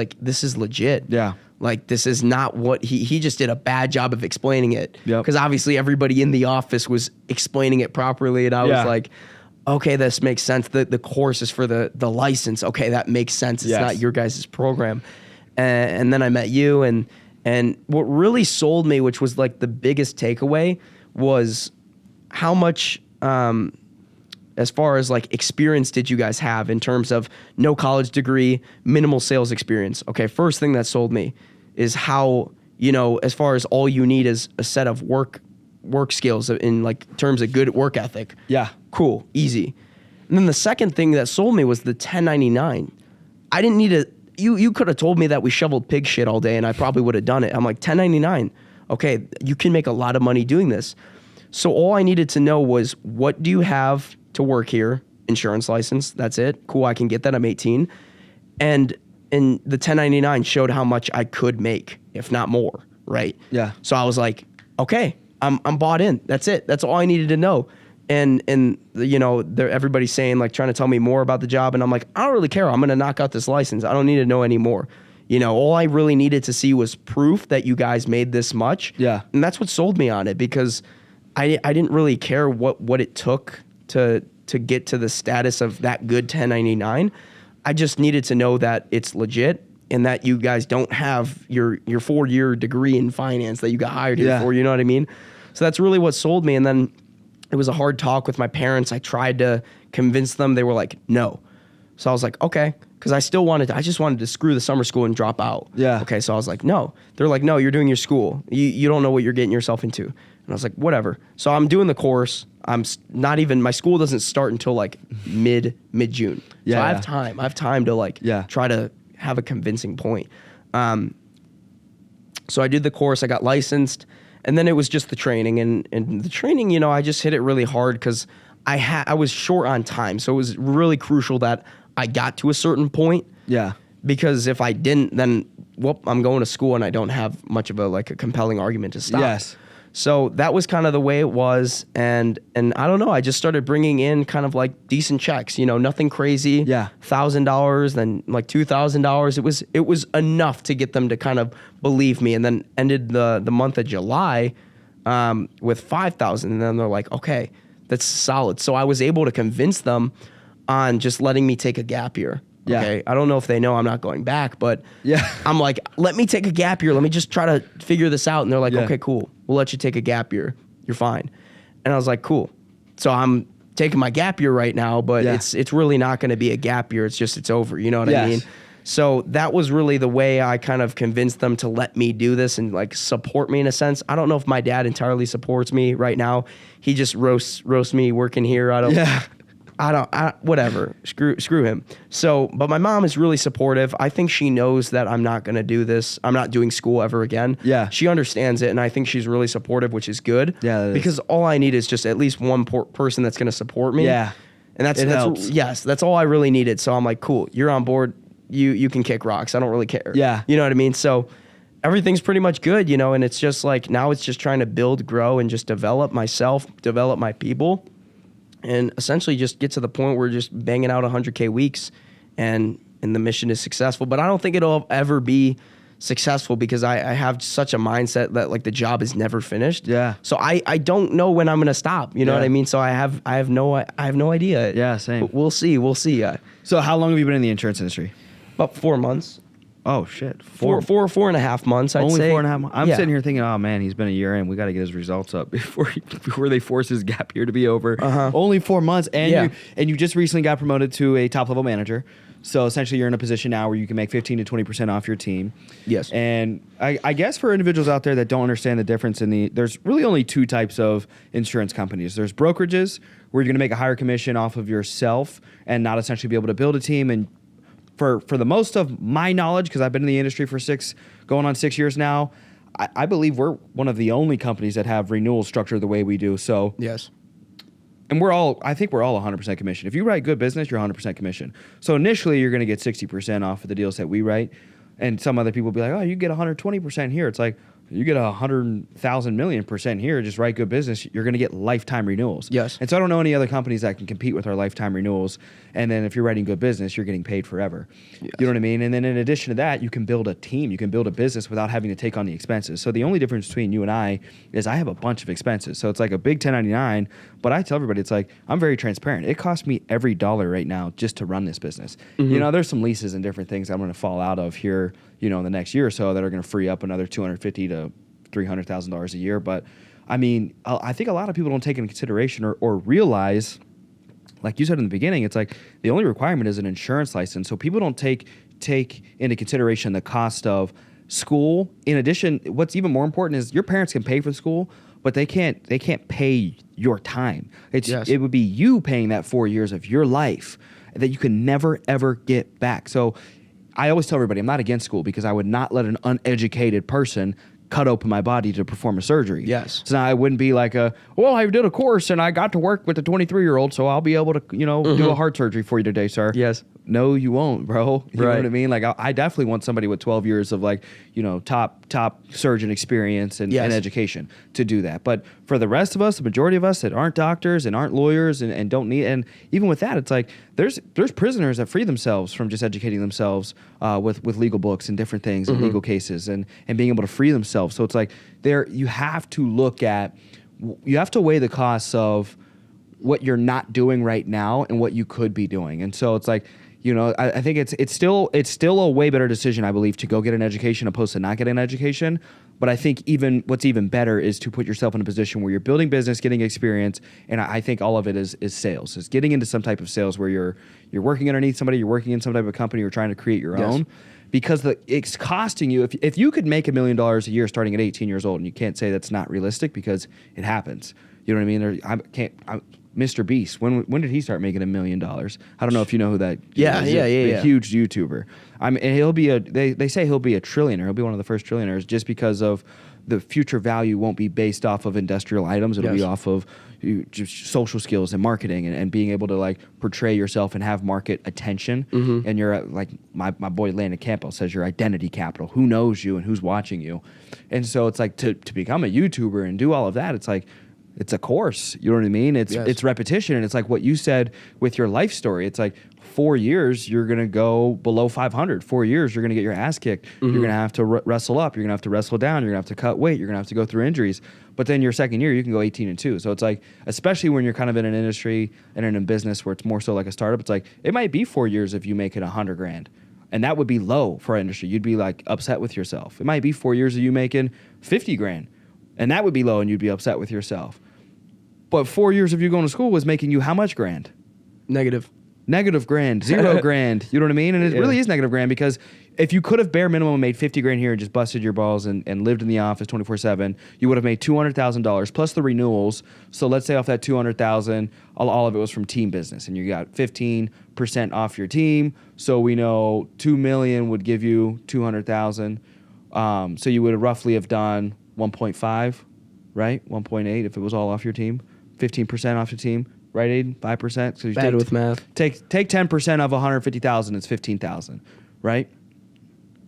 is legit. Yeah. Like this is not what he just did a bad job of explaining it. Yep. Because obviously everybody in the office was explaining it properly, and I was like, okay, this makes sense. The course is for the license. Okay, that makes sense. It's not your guys' program. And then I met you, and what really sold me, which was like the biggest takeaway, was how much as far as like experience did you guys have in terms of no college degree, minimal sales experience. Okay, first thing that sold me is how, you know, as far as all you need is a set of work skills in like terms of good work ethic. Yeah. Cool, easy. And then the second thing that sold me was the 1099. I didn't need you could have told me that we shoveled pig shit all day and I probably would have done it. I'm like, 1099. Okay, you can make a lot of money doing this. So all I needed to know was, what do you have to work here? Insurance license, that's it. Cool, I can get that. I'm 18. And the 1099 showed how much I could make, if not more, right? Yeah. So I was like, okay, I'm bought in. That's it. That's all I needed to know. And you know, everybody's saying like trying to tell me more about the job, and I'm like, I don't really care. I'm gonna knock out this license. I don't need to know anymore. You know, all I really needed to see was proof that you guys made this much. Yeah. And that's what sold me on it, because I didn't really care what it took to get to the status of that good 1099. I just needed to know that it's legit and that you guys don't have your 4-year degree in finance that you got hired here for, you know what I mean? So that's really what sold me. And then it was a hard talk with my parents. I tried to convince them. They were like, no. So I was like, okay. Because I just wanted to screw the summer school and drop out. Yeah. Okay, so I was like, no. They're like, no, you're doing your school. You don't know what you're getting yourself into. And I was like, whatever. So I'm doing the course. My school doesn't start until like mid-June. Yeah. So I have time. I have time to like try to have a convincing point. So I did the course. I got licensed. And then it was just the training. And the training, you know, I just hit it really hard because I was short on time. So it was really crucial that I got to a certain point. Yeah. Because if I didn't, then I'm going to school and I don't have much of a compelling argument to stop. Yes. So that was kind of the way it was. And I don't know, I just started bringing in kind of like decent checks, you know, nothing crazy. Yeah. $1,000, then like $2,000. It was enough to get them to kind of believe me, and then ended the month of July with $5,000. And then they're like, okay, that's solid. So I was able to convince them on just letting me take a gap year. Yeah. Okay. I don't know if they know I'm not going back, but Yeah. I'm like, let me take a gap year. Let me just try to figure this out. And they're like, Yeah. okay, cool. We'll let you take a gap year. You're fine. And I was like, cool. So I'm taking my gap year right now, but Yeah. it's really not going to be a gap year. It's over. You know what I Yes. mean? So that was really the way I kind of convinced them to let me do this and like support me in a sense. I don't know if my dad entirely supports me right now. He just roasts me working here. Whatever. Screw him. So, but my mom is really supportive. I think she knows that I'm not going to do this. I'm not doing school ever again. Yeah. She understands it, and I think she's really supportive, which is good. Yeah, that is. Because all I need is just at least one person that's going to support me. Yeah. And It helps. Yes, that's all I really needed. So I'm like, cool, you're on board. You can kick rocks. I don't really care. Yeah. You know what I mean? So everything's pretty much good, you know, and it's just like now it's just trying to build, grow, and just develop myself, develop my people, and essentially just get to the point where we're just banging out 100K weeks and the mission is successful. But I don't think it'll ever be successful because I have such a mindset that like the job is never finished. Yeah. So I don't know when I'm going to stop. You know Yeah. what I mean? So I have no idea. Yeah, same. But we'll see. So how long have you been in the insurance industry? About 4 months. Oh shit. Four and a half months, I'd Only say. 4.5 months. I'm Yeah. sitting here thinking, oh man, he's been a year in. We got to get his results up before they force his gap year to be over. Only 4 months, and you just recently got promoted to a top level manager. So essentially, you're in a position now where you can make 15 to 20% off your team. Yes. And I guess for individuals out there that don't understand the difference there's really only two types of insurance companies. There's brokerages where you're going to make a higher commission off of yourself and not essentially be able to build a team. And for the most of my knowledge, because I've been in the industry for going on 6 years now, I believe we're one of the only companies that have renewals structured the way we do. So Yes. and I think we're all 100% commission. If you write good business, you're 100% commission. So initially, you're going to get 60% off of the deals that we write. And some other people will be like, oh, you get 120% here. It's like, you get 100,000 million% here, just write good business, you're going to get lifetime renewals. Yes. And so I don't know any other companies that can compete with our lifetime renewals. And then if you're writing good business, you're getting paid forever. Yes. You know what I mean? And then in addition to that, you can build a team. You can build a business without having to take on the expenses. So the only difference between you and I is I have a bunch of expenses. So it's like a big 1099, but I tell everybody, it's like, I'm very transparent. It costs me every dollar right now just to run this business. Mm-hmm. You know, there's some leases and different things I'm going to fall out of here, you know, in the next year or so that are going to free up another $250,000 to $300,000 a year. But I mean, I think a lot of people don't take into consideration or realize, like you said in the beginning, it's like the only requirement is an insurance license. So people don't take into consideration the cost of school. In addition, what's even more important is your parents can pay for school, but they can't pay your time. It would be you paying that 4 years of your life that you can never ever get back. So I always tell everybody I'm not against school because I would not let an uneducated person cut open my body to perform a surgery. Yes. So now I wouldn't be like well, I did a course and I got to work with a 23-year-old, so I'll be able to, do a heart surgery for you today, sir. Yes. No, you won't, bro. You know Right. what I mean? Like I definitely want somebody with 12 years of like, top surgeon experience and education to do that. But for the rest of us, the majority of us that aren't doctors and aren't lawyers and don't need, and even with that, it's like there's prisoners that free themselves from just educating themselves with legal books and different things and legal cases and being able to free themselves. So it's like you have to weigh the costs of what you're not doing right now and what you could be doing. And so it's like, I think it's still a way better decision, I believe, to go get an education opposed to not get an education. But I think what's even better is to put yourself in a position where you're building business, getting experience, and I think all of it is sales. It's getting into some type of sales where you're working underneath somebody, you're working in some type of company, you're trying to create your own. Because it's costing you, if you could make $1 million a year starting at 18 years old, and you can't say that's not realistic because it happens. You know what I mean? Mr. Beast, when did he start making $1 million? I don't know if you know who that is. Yeah. A huge YouTuber. And he'll be they say he'll be a trillionaire. He'll be one of the first trillionaires just because of the future value won't be based off of industrial items. It'll be off of just social skills and marketing and being able to like portray yourself and have market attention. And you're like my boy Landon Campbell says, your identity capital. Who knows you and who's watching you? And so it's like to become a YouTuber and do all of that. It's like it's a course. You know what I mean? It's repetition, and it's like what you said with your life story. It's like 4 years you're gonna go below 500. 4 years you're gonna get your ass kicked. You're gonna have to wrestle up. You're gonna have to wrestle down. You're gonna have to cut weight. You're gonna have to go through injuries. But then your second year you can go 18-2. So it's like, especially when you're kind of in an industry and in a business where it's more so like a startup, it's like it might be 4 years if you make it $100,000, and that would be low for our industry. You'd be like upset with yourself. It might be 4 years of you making $50,000, and that would be low, and you'd be upset with yourself. But 4 years of you going to school was making you how much grand? Negative $0 grand. You know what I mean? And it really is negative grand, because if you could have bare minimum made $50,000 here and just busted your balls and lived in the office 24/7, you would have made $200,000 plus the renewals. So let's say off that $200,000, all of it was from team business, and you got 15% off your team. So we know $2 million would give you $200,000. So you would roughly have done 1.5, right? 1.8 if it was all off your team. 15% off your team, right, Aiden? 5%. So you Bad with math. Take 10% of 150,000, it's 15,000, right?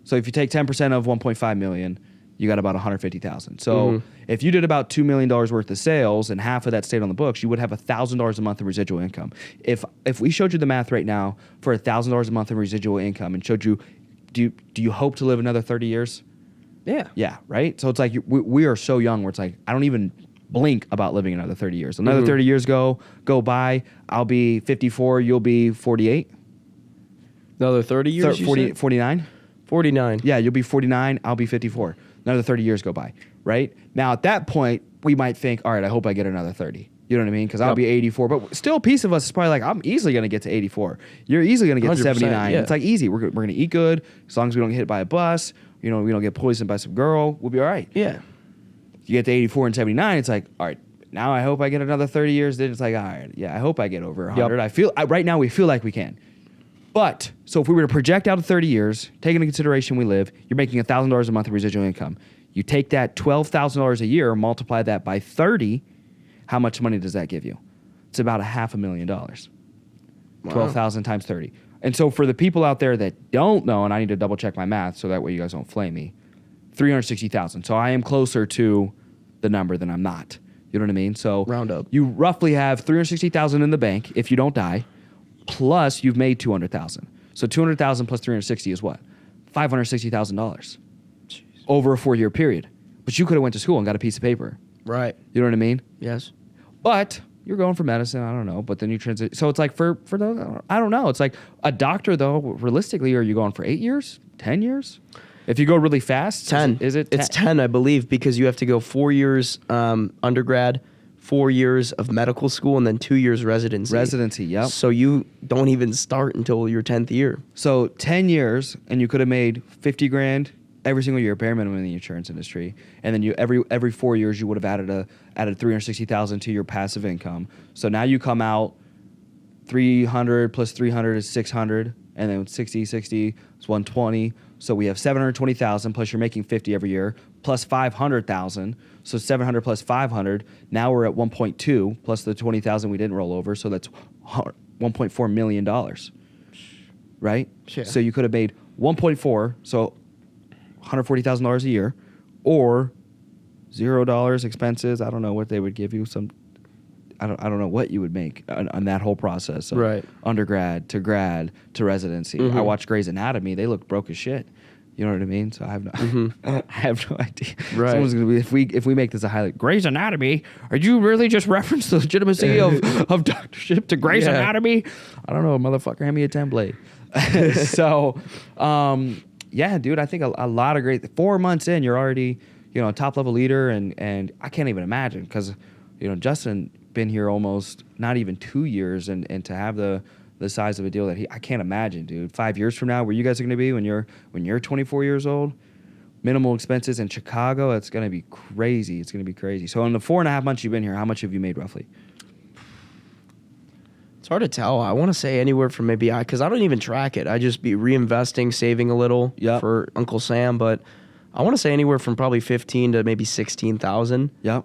So if you take 10% of 1.5 million, you got about 150,000. So if you did about $2 million worth of sales and half of that stayed on the books, you would have $1,000 a month in residual income. If we showed you the math right now for $1,000 a month in residual income and showed you, do you hope to live another 30 years? Yeah. Yeah, right? So it's like we are so young where it's like I don't even blink about living another 30 years. Another 30 years go by, I'll be 54, you'll be 48. Another 30 years, 49? 49. Yeah, you'll be 49, I'll be 54. Another 30 years go by, right? Now, at that point, we might think, all right, I hope I get another 30. You know what I mean? Because I'll be 84. But still, a piece of us is probably like, I'm easily going to get to 84. You're easily going to get to 79. Yeah. It's like easy. We're going to eat good. As long as we don't get hit by a bus, we don't get poisoned by some girl, we'll be all right. Yeah. You get to 84 and 79, it's like, all right, now I hope I get another 30 years. Then it's like, all right, yeah, I hope I get over 100. Right now we feel like we can. But, so if we were to project out 30 years, take into consideration we live, you're making $1,000 a month of residual income. You take that $12,000 a year, multiply that by 30, how much money does that give you? It's about $500,000. Wow. 12,000 times 30. And so for the people out there that don't know, and I need to double check my math so that way you guys don't flame me, 360,000. So I am closer to the number than I'm not. You know what I mean? So round up. You roughly have 360,000 in the bank if you don't die, plus you've made 200,000. So 200,000 plus 360 is what? $560,000 over a 4-year period. But you could have went to school and got a piece of paper. Right. You know what I mean? Yes. But you're going for medicine, I don't know. But then you transition. So it's like for the, I don't know. It's like a doctor though. Realistically, are you going for 8 years, 10 years? If you go really fast, 10. Is it 10? It's 10, I believe, because you have to go 4 years undergrad, 4 years of medical school, and then 2 years residency. Residency, yep. So you don't even start until your 10th year. So 10 years, and you could have made $50,000 every single year, bare minimum in the insurance industry, and then you every 4 years you would have added 360,000 to your passive income. So now you come out 300 plus 300 is 600, and then 60 is 120. So we have 720,000 plus you're making 50 every year plus 500,000. So 700 plus 500. Now we're at 1.2 plus the 20,000 we didn't roll over. So that's $1.4 million, right? Sure. So you could have made 1.4, so $140,000 a year, or $0 expenses. I don't know what they would give you. I don't know what you would make on that whole process. Of right. Undergrad to grad to residency. Mm-hmm. I watched Grey's Anatomy. They look broke as shit. You know what I mean? So I have no, I have no idea. Right. Someone's gonna be if we make this a highlight. Grey's Anatomy. Are you really just reference the legitimacy of doctorship to Grey's Anatomy? I don't know, motherfucker. Hand me a template. So, yeah, dude. I think a lot of great. 4 months in, you're already a top level leader, and I can't even imagine because Justin been here almost not even 2 years, and to have the size of a deal that I can't imagine, dude. 5 years from now, where you guys are going to be when you're 24 years old, minimal expenses in Chicago, it's going to be crazy. It's going to be crazy. So in the 4.5 months you've been here, how much have you made roughly? It's hard to tell. I want to say anywhere from because I don't even track it. I just be reinvesting, saving a little for Uncle Sam, but I want to say anywhere from probably 15 to maybe 16,000. Yep.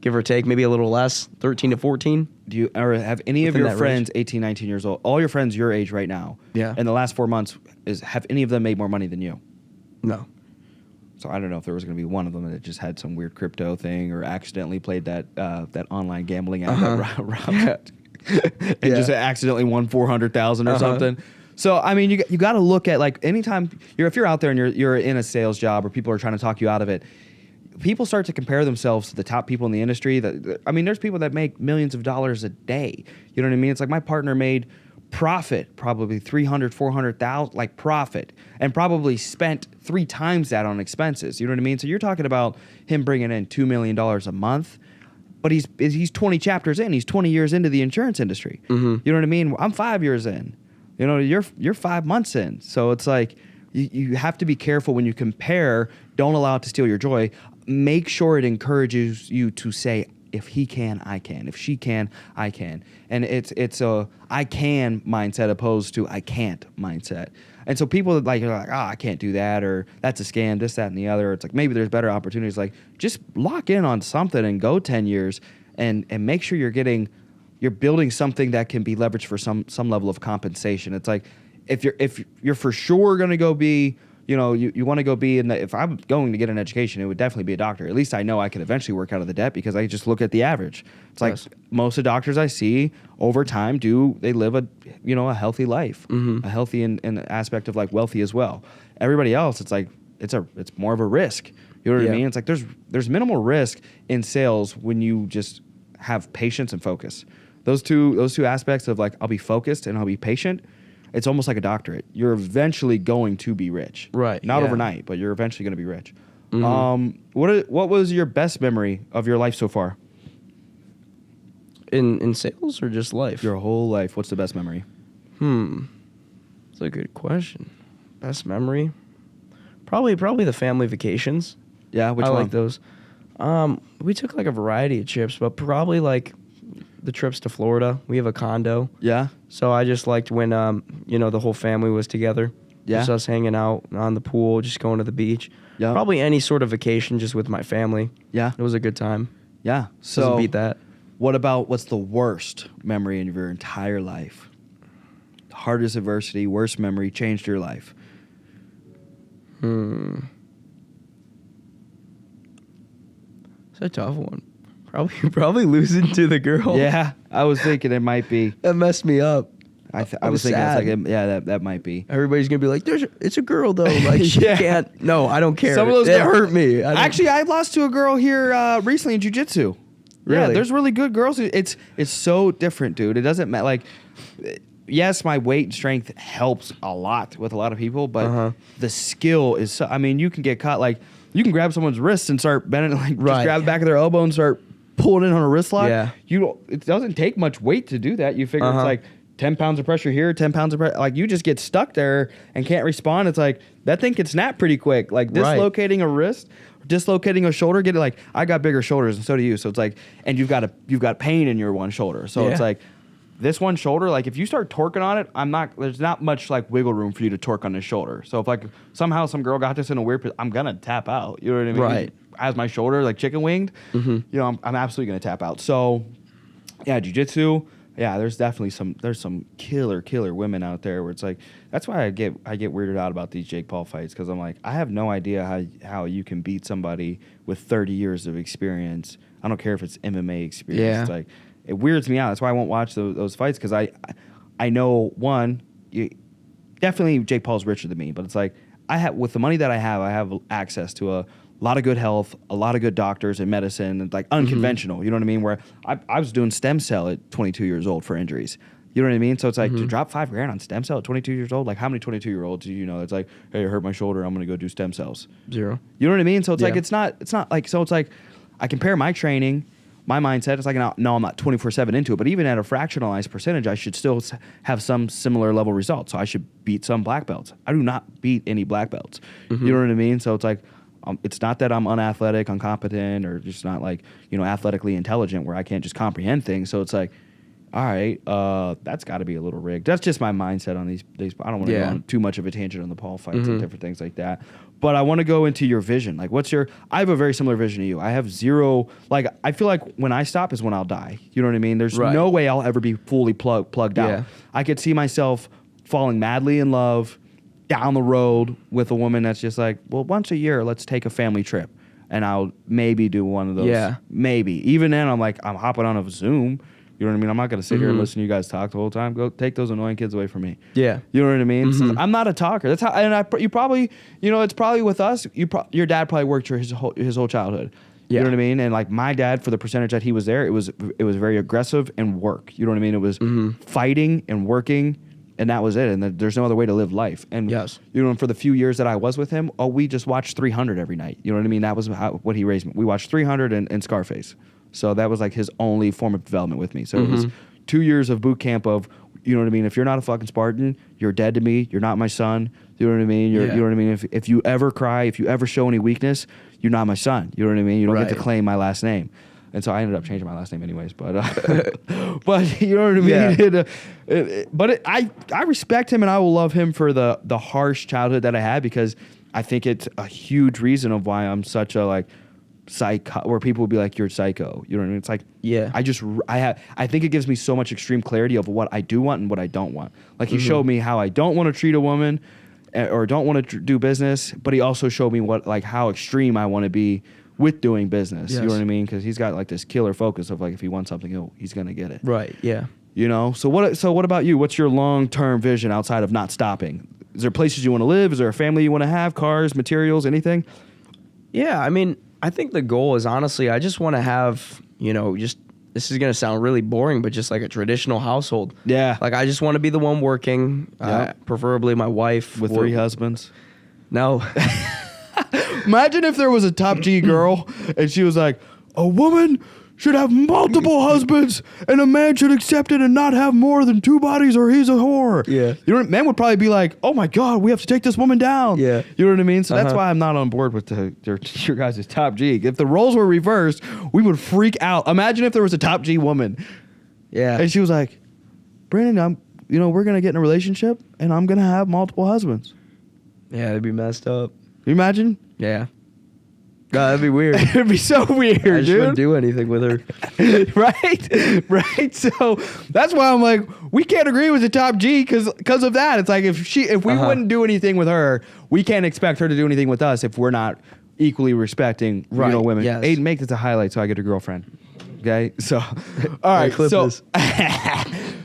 give or take, maybe a little less, 13 to 14. Do you or have any of Within your that friends 18, 19 years old, all your friends your age right now, Yeah. in the last 4 months, have any of them made more money than you? No. So I don't know if there was going to be one of them that just had some weird crypto thing or accidentally played that online gambling app that robbed and just accidentally won 400,000 or something. So I mean, you got to look at, like, anytime if you're out there and you're in a sales job or people are trying to talk you out of it, people start to compare themselves to the top people in the industry. I mean, there's people that make millions of dollars a day. You know what I mean? It's like my partner made profit, probably 300, 400,000, like profit, and probably spent 3 times that on expenses. You know what I mean? So you're talking about him bringing in $2 million a month, but he's 20 chapters in. He's 20 years into the insurance industry. You know what I mean? I'm 5 years in. You know, you're 5 months in. So it's like you have to be careful when you compare. Don't allow it to steal your joy. Make sure it encourages you to say, if he can, I can. If she can, I can. And it's a I can mindset opposed to I can't mindset. And so people are like, I can't do that, or that's a scam, this, that, and the other. It's like, maybe there's better opportunities. Like, just lock in on something and go 10 years and make sure you're building something that can be leveraged for some level of compensation. It's like, if you're for sure going to go be, you know, you want to go be if I'm going to get an education, it would definitely be a doctor. At least I know I can eventually work out of the debt because I just look at the average. It's like most of the doctors I see over time they live a healthy life, a healthy in aspect of, like, wealthy as well. Everybody else, it's like, it's more of a risk. You know what I mean? It's like there's minimal risk in sales when you just have patience and focus. Those two aspects of, like, I'll be focused and I'll be patient. It's almost like a doctorate. You're eventually going to be rich. Right. Not overnight, but you're eventually going to be rich. Mm-hmm. What was your best memory of your life so far? In sales or just life? Your whole life. What's the best memory? That's a good question. Best memory? Probably the family vacations. Yeah, which one? I like those. We took, like, a variety of trips, but probably, like, the trips to Florida. We have a condo. Yeah. So I just liked when, the whole family was together. Yeah. Just us hanging out on the pool, just going to the beach. Yeah. Probably any sort of vacation just with my family. Yeah. It was a good time. Yeah. So Doesn't beat that. What's the worst memory in your entire life? Hardest adversity, worst memory, changed your life. It's a tough one. Probably losing to the girl. Yeah, I was thinking it might be. That messed me up. I was thinking, sad. it's like, that might be. Everybody's gonna be like, it's a girl though. Like, she Yeah. can't. No, I don't care. Some of those it girls- hurt me. Actually, I lost to a girl here recently in jiu-jitsu. Yeah, Really? there's really good girls. It's so different, dude. It doesn't matter. Like, yes, my weight and strength helps a lot with a lot of people, but the skill is. I mean, you can get caught. Like, you can grab someone's wrist and start bending, like, just grab the back of their elbow and start pulling in on a wrist lock. Yeah. It doesn't take much weight to do that. You figure it's like 10 pounds of pressure here, 10 pounds of pressure. Like, you just get stuck there and can't respond. It's like, that thing can snap pretty quick. Like, dislocating a wrist, dislocating a shoulder, I got bigger shoulders and so do you. So it's like, and you've got pain in your one shoulder. So it's like, this one shoulder, like, if you start torquing on it, there's not much, like, wiggle room for you to torque on this shoulder. So if, like, somehow some girl got this in a weird position, I'm gonna tap out. You know what I mean? Right. As my shoulder, like, chicken winged, you know, I'm absolutely gonna tap out. So yeah, jiu-jitsu. Yeah, there's definitely some killer women out there where it's like, that's why I get weirded out about these Jake Paul fights, because I'm like, I have no idea how you can beat somebody with 30 years of experience. I don't care if it's MMA experience. Yeah. It's like, it weirds me out. That's why I won't watch those fights, because I know, definitely Jake Paul's richer than me, but it's like, with the money that I have access to a lot of good health, a lot of good doctors and medicine, and, like, unconventional. You know what I mean? Where I was doing stem cell at 22 years old for injuries. You know what I mean? So it's like, to drop $5,000 on stem cell at 22 years old, like, how many 22-year-olds do you know? It's like, hey, I hurt my shoulder, I'm going to go do stem cells. 0. You know what I mean? So it's like, it's not like, so it's like, I compare my training, my mindset. It's like, no, I'm not 24/7 into it, but even at a fractionalized percentage, I should still have some similar level results. So I should beat some black belts. I do not beat any black belts. You know what I mean? So it's like, it's not that I'm unathletic, incompetent, or just not, like, athletically intelligent where I can't just comprehend things. So it's like, all right, that's got to be a little rigged. That's just my mindset on these. I don't want to go on too much of a tangent on the Paul fights and different things like that. But I want to go into your vision. Like, I have a very similar vision to you. I have zero, like, I feel like when I stop is when I'll die. You know what I mean? There's no way I'll ever be fully plugged out. I could see myself falling madly in love down the road with a woman that's just like, well, once a year, let's take a family trip. And I'll maybe do one of those. Yeah. Maybe. Even then, I'm hopping on a Zoom. You know what I mean? I'm not going to sit here and listen to you guys talk the whole time. Go take those annoying kids away from me. Yeah. You know what I mean? So I'm not a talker. That's how. And you probably, it's probably with us. Your dad probably worked his whole childhood. You know what I mean? And like my dad, for the percentage that he was there, it was very aggressive and work. You know what I mean? It was fighting and working, and that was it. And there's no other way to live life. And for the few years that I was with him, we just watched 300 every night. You know what I mean? That was what he raised me. We watched 300 and Scarface. So that was like his only form of development with me. So it was 2 years of boot camp of, you know what I mean? If you're not a fucking Spartan, you're dead to me. You're not my son. You know what I mean? You know what I mean? If you ever cry, if you ever show any weakness, you're not my son. You know what I mean? You don't get to claim my last name. And so I ended up changing my last name anyways. But but you know what I mean? But I respect him, and I will love him for the harsh childhood that I had, because I think it's a huge reason of why I'm such a psycho, where people would be like, you're psycho. You know what I mean? It's like, I think it gives me so much extreme clarity of what I do want and what I don't want. Like he showed me how I don't want to treat a woman or don't want to do business, but he also showed me how extreme I want to be with doing business. You know what I mean? Because he's got this killer focus of if he wants something, he's gonna get it. Right. Yeah. So what about you? What's your long-term vision outside of not stopping? Is there places you want to live? Is there a family you want to have? Cars, materials, anything? Yeah, I mean, I think the goal is, honestly, I just want to have, this is going to sound really boring, but just like a traditional household. Yeah. I just want to be the one working, preferably my wife. With 3 husbands? No. Imagine if there was a top G girl and she was like, a woman should have multiple husbands, and a man should accept it and not have more than 2 bodies, or he's a whore. Yeah. Men would probably be like, oh my God, we have to take this woman down. Yeah. You know what I mean? So that's why I'm not on board with your guys' top G. If the roles were reversed, we would freak out. Imagine if there was a top G woman. Yeah. And she was like, Brandon, we're going to get in a relationship and I'm going to have multiple husbands. Yeah, it'd be messed up. Can you imagine? Yeah. God, that'd be weird. It'd be so weird, I just wouldn't do anything with her. Right. So that's why I'm like, we can't agree with the top G because of that. It's like if we wouldn't do anything with her, we can't expect her to do anything with us if we're not equally respecting women. Yes. Aiden, make this a highlight so I get a girlfriend. Okay. So all right. Clip this.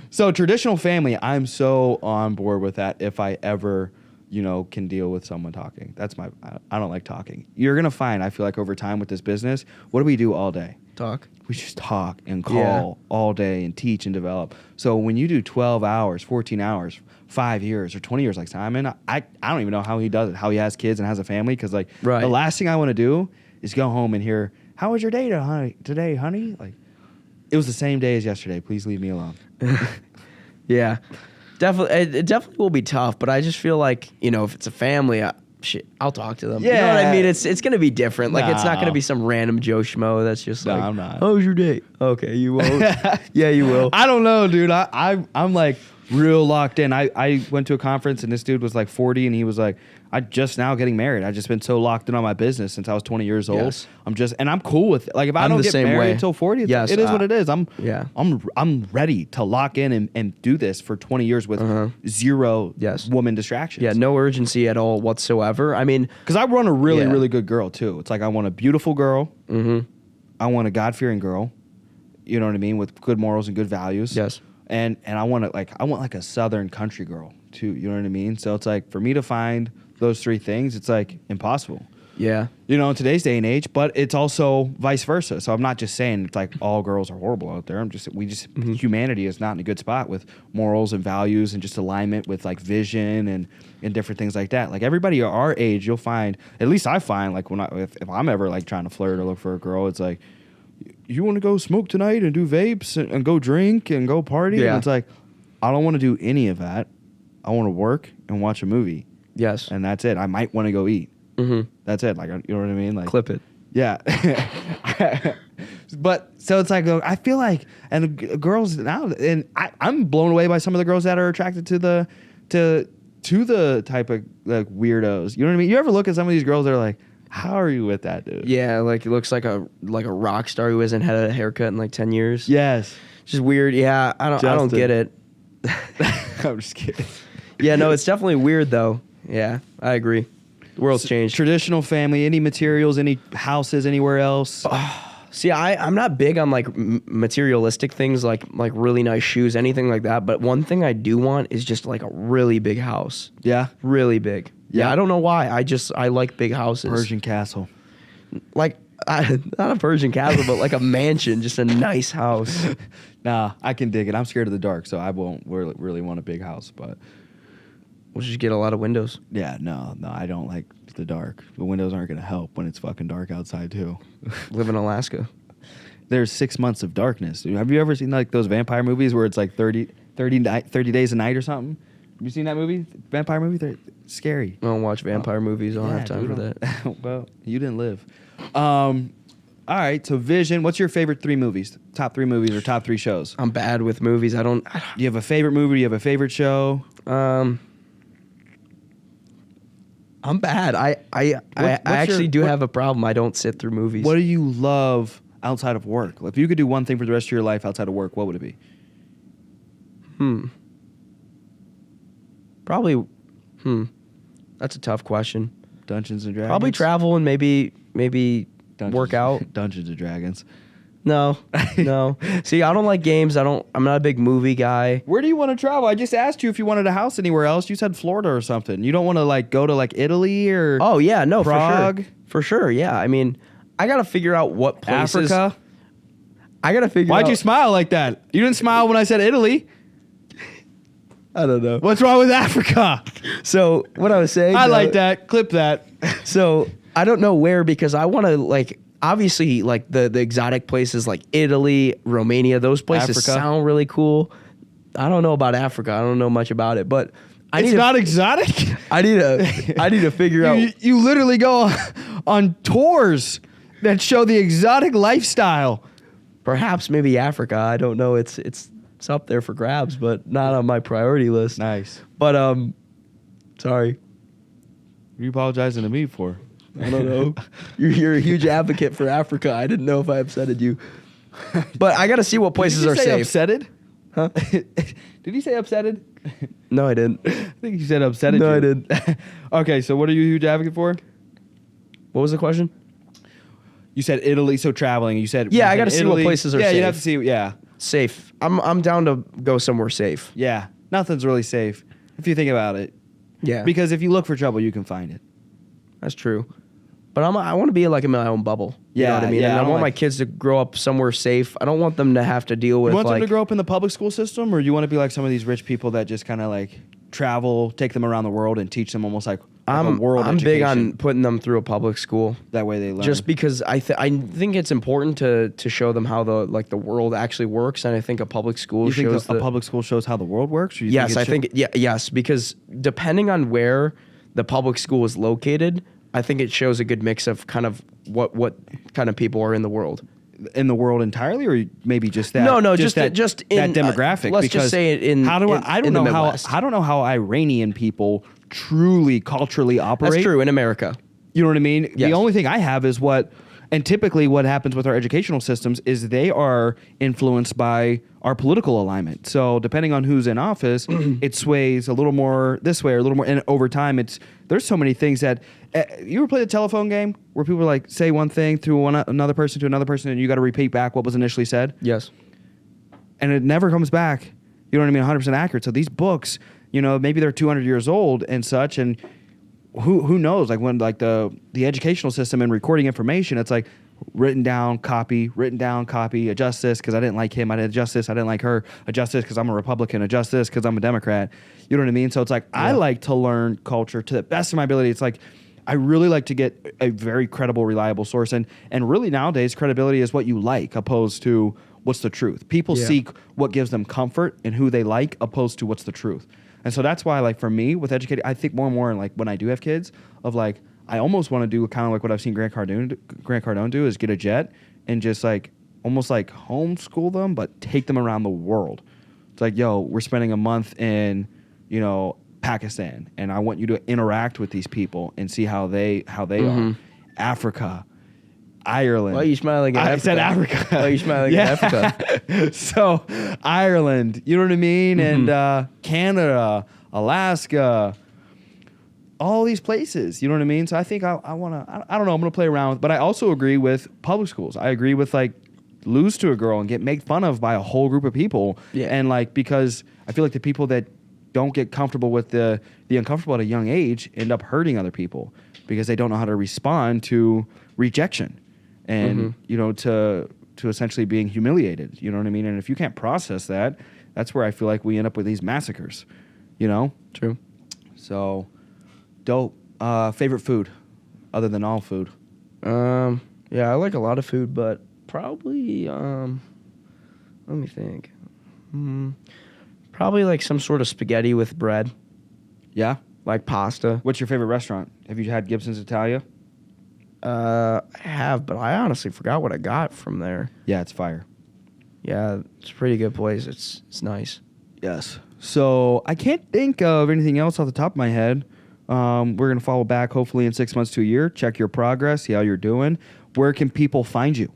So traditional family, I'm so on board with that. If I ever can deal with someone talking. I don't like talking. You're going to find, I feel like over time with this business, what do we do all day? Talk. We just talk and call all day and teach and develop. So when you do 12 hours, 14 hours, 5 years or 20 years like Simon, I don't even know how he does it, how he has kids and has a family. Because the last thing I want to do is go home and hear, how was your day today, honey? It was the same day as yesterday. Please leave me alone. Yeah. Definitely, it definitely will be tough, but I just feel like, if it's a family, I'll talk to them. Yeah. You know what I mean? It's going to be different. It's not going to be some random Joe Schmo that's just I'm not. How was your day? Okay, you won't. Yeah, you will. I don't know, dude. I'm real locked in. I went to a conference and this dude was 40 and he was like, I'm just now getting married. I've just been so locked in on my business since I was 20 years old. Yes. I'm cool with it. If I don't get married until 40, it is what it is. I'm ready to lock in and do this for 20 years with zero woman distractions. Yeah, no urgency at all whatsoever. I mean, because I run a really good girl too. It's I want a beautiful girl. I want a God-fearing girl. You know what I mean? With good morals and good values. Yes. And I want a Southern country girl too. You know what I mean? So it's for me to find those 3 things, it's impossible. Yeah. In today's day and age, but it's also vice versa. So I'm not just saying it's all girls are horrible out there. Humanity is not in a good spot with morals and values and just alignment with vision and different things like that. Everybody our age, you'll find, at least I find if I'm ever trying to flirt or look for a girl, it's you want to go smoke tonight and do vapes and go drink and go party? Yeah. And it's I don't want to do any of that. I want to work and watch a movie. Yes. And that's it. I might want to go eat. That's it. You know what I mean? Clip it. Yeah. But so it's like I feel like, and girls now, and I'm blown away by some of the girls that are attracted to the type of like weirdos. You know what I mean? You ever look at some of these girls that are like, how are you with that, dude? Yeah, like it looks like a rock star who hasn't had a haircut in like 10 years. Yes. Just weird. Yeah, I don't get it. I'm just kidding. Yeah, no, it's definitely weird though. Yeah, I agree. The world's changed. Traditional family, any materials, any houses anywhere else? See, I'm not big on like materialistic things like really nice shoes, anything like that. But one thing I do want is just like a really big house. Yeah. Really big. Yeah, I don't know why. I like big houses. Persian castle. Like, not a Persian castle, but like a mansion, just a nice house. Nah, I can dig it. I'm scared of the dark, so I won't really want a big house. But we'll just get a lot of windows. yeah, no, I don't like the dark. The windows aren't going to help when it's fucking dark outside, too. Live in Alaska. There's 6 months of darkness. Have you ever seen like those vampire movies where it's like 30 days a night or something? Have you seen that movie? Vampire movie? They're scary. I don't watch vampire movies. I don't have time for that. Well, you didn't live. All right, so Vision. What's your favorite 3 movies? Top 3 movies or top 3 shows? I'm bad with movies. Do you have a favorite movie? Do you have a favorite show? I'm bad. I actually do have a problem. I don't sit through movies. What do you love outside of work? If you could do one thing for the rest of your life outside of work, what would it be? Probably. That's a tough question. Dungeons and Dragons? Probably travel and maybe work out. Dungeons and Dragons. No. See, I don't like games. I'm not a big movie guy. Where do you want to travel? I just asked you if you wanted a house anywhere else. You said Florida or something. You don't want to like go to like Italy or Oh yeah, no, Prague? For sure. Yeah. I mean, I got to figure out what places. Africa? I got to figure out. Why'd you smile like that? You didn't smile when I said Italy. I don't know. What's wrong with Africa? So what I was saying. I like that. Clip that. So I don't know where because I want to like obviously like the exotic places like Italy, Romania. Those places Africa. sound really cool. I don't know about Africa. I don't know much about it, but It's not exotic. I need to figure out. You literally go on tours that show the exotic lifestyle. Perhaps maybe Africa. I don't know. It's up there for grabs, but not on my priority list. Nice. But sorry. What are you apologizing to me for? I don't know. You're a huge advocate for Africa. I didn't know if I upsetted you. But I got to see what places are safe. Upsetted? Huh? Did you say upsetted? No, I didn't. I think you said upsetted. No, I didn't. Okay, so what are you a huge advocate for? What was the question? You said Italy, so traveling. You said I got to see what places are safe. Yeah, you have to see. Yeah, safe. I'm down to go somewhere safe. yeah. Nothing's really safe if you think about it. Yeah, Because if you look for trouble, you can find it. that's true. But I want to be like in my own bubble. You know Yeah, what I mean? yeah, And I I don't want my like- kids to grow up somewhere safe. I don't want them to have to deal with You want like. them to grow up in the public school system, or you want to be like some of these rich people that just kind of like travel, take them around the world, and teach them almost like a world I'm big education? on putting them through a public school. That way they learn. Just because I think it's important to show them how the world actually works, and I think a public school you think shows a public school shows how the world works? Or you Yes, think yes, because depending on where the public school is located, I think it shows a good mix of kind of what kind of people are in the world. in the world entirely, or maybe just that? No, just in that demographic. let's because just say it in. How do I? in- I in don't the know how. Midwest. I don't know how Iranian people truly culturally operate. That's true in America. You know what I mean? Yes. The only thing I have is and typically what happens with our educational systems is they are influenced by our political alignment. So depending on who's in office, it sways a little more this way or a little more. And over time, there's so many things that you ever play the telephone game where people like say one thing through another person to another person, and you got to repeat back what was initially said, Yes. and it never comes back. You know what I mean? 100% accurate. So these books, maybe they're 200 years old and such, and who knows? Like when like the educational system and recording information, it's like written down, copy, adjust this because I didn't like him, I didn't adjust this, I didn't like her, adjust this because I'm a Republican, adjust this because I'm a Democrat. You know what I mean? So it's like I like to learn culture to the best of my ability. It's like I really like to get a very credible, reliable source, and really nowadays credibility is what you like opposed to what's the truth. People seek what gives them comfort and who they like opposed to what's the truth. And so that's why, like, for me, with educating, I think more and more, like, when I do have kids, of, like, I almost want to do kind of like what I've seen Grant Cardone do, is get a jet and just, like, almost like homeschool them, but take them around the world. It's like, yo, we're spending a month in, Pakistan, and I want you to interact with these people and see how they are. Africa, Ireland. Why are you smiling at Africa? I said Africa. Why are you smiling at Africa? So Ireland, you know what I mean? And Canada, Alaska, all these places, you know what I mean? So I think I want to, I don't know, I'm going to play around with, but I also agree with public schools. I agree with like lose to a girl and get made fun of by a whole group of people. Yeah. And like, because I feel like the people that don't get comfortable with the uncomfortable at a young age end up hurting other people because they don't know how to respond to rejection and, to essentially being humiliated, you know what I mean? And if you can't process that, that's where I feel like we end up with these massacres, True. So, dope. Favorite food, other than all food? Yeah, I like a lot of food, but probably, let me think. Probably like some sort of spaghetti with bread, Yeah? like pasta. What's your favorite restaurant? Have you had Gibson's Italia? I have, but I honestly forgot what I got from there. Yeah, it's fire. Yeah, it's a pretty good place. It's nice. Yes. So I can't think of anything else off the top of my head. We're going to follow back hopefully in 6 months to a year, check your progress, see how you're doing. Where can people find you?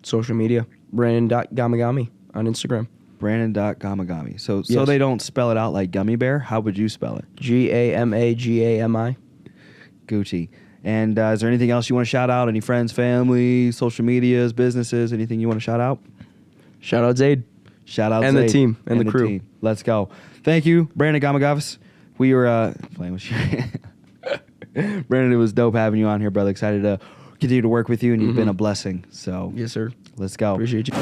Social media, Brandon.Gamagami on Instagram. Brandon.Gamagami. So Yes. they don't spell it out like gummy bear, how would you spell it? Gamagami. Gucci. And is there anything else you want to shout out? Any friends, family, social medias, businesses, anything you want to shout out? Shout out Zaid. Shout out And the Zaid team, and the crew. team. Let's go. Thank you, Brandon Gamagavis. We were playing with you. Brandon, it was dope having you on here, brother. Excited to continue to work with you, and you've been a blessing. So Yes, sir. let's go. Appreciate you.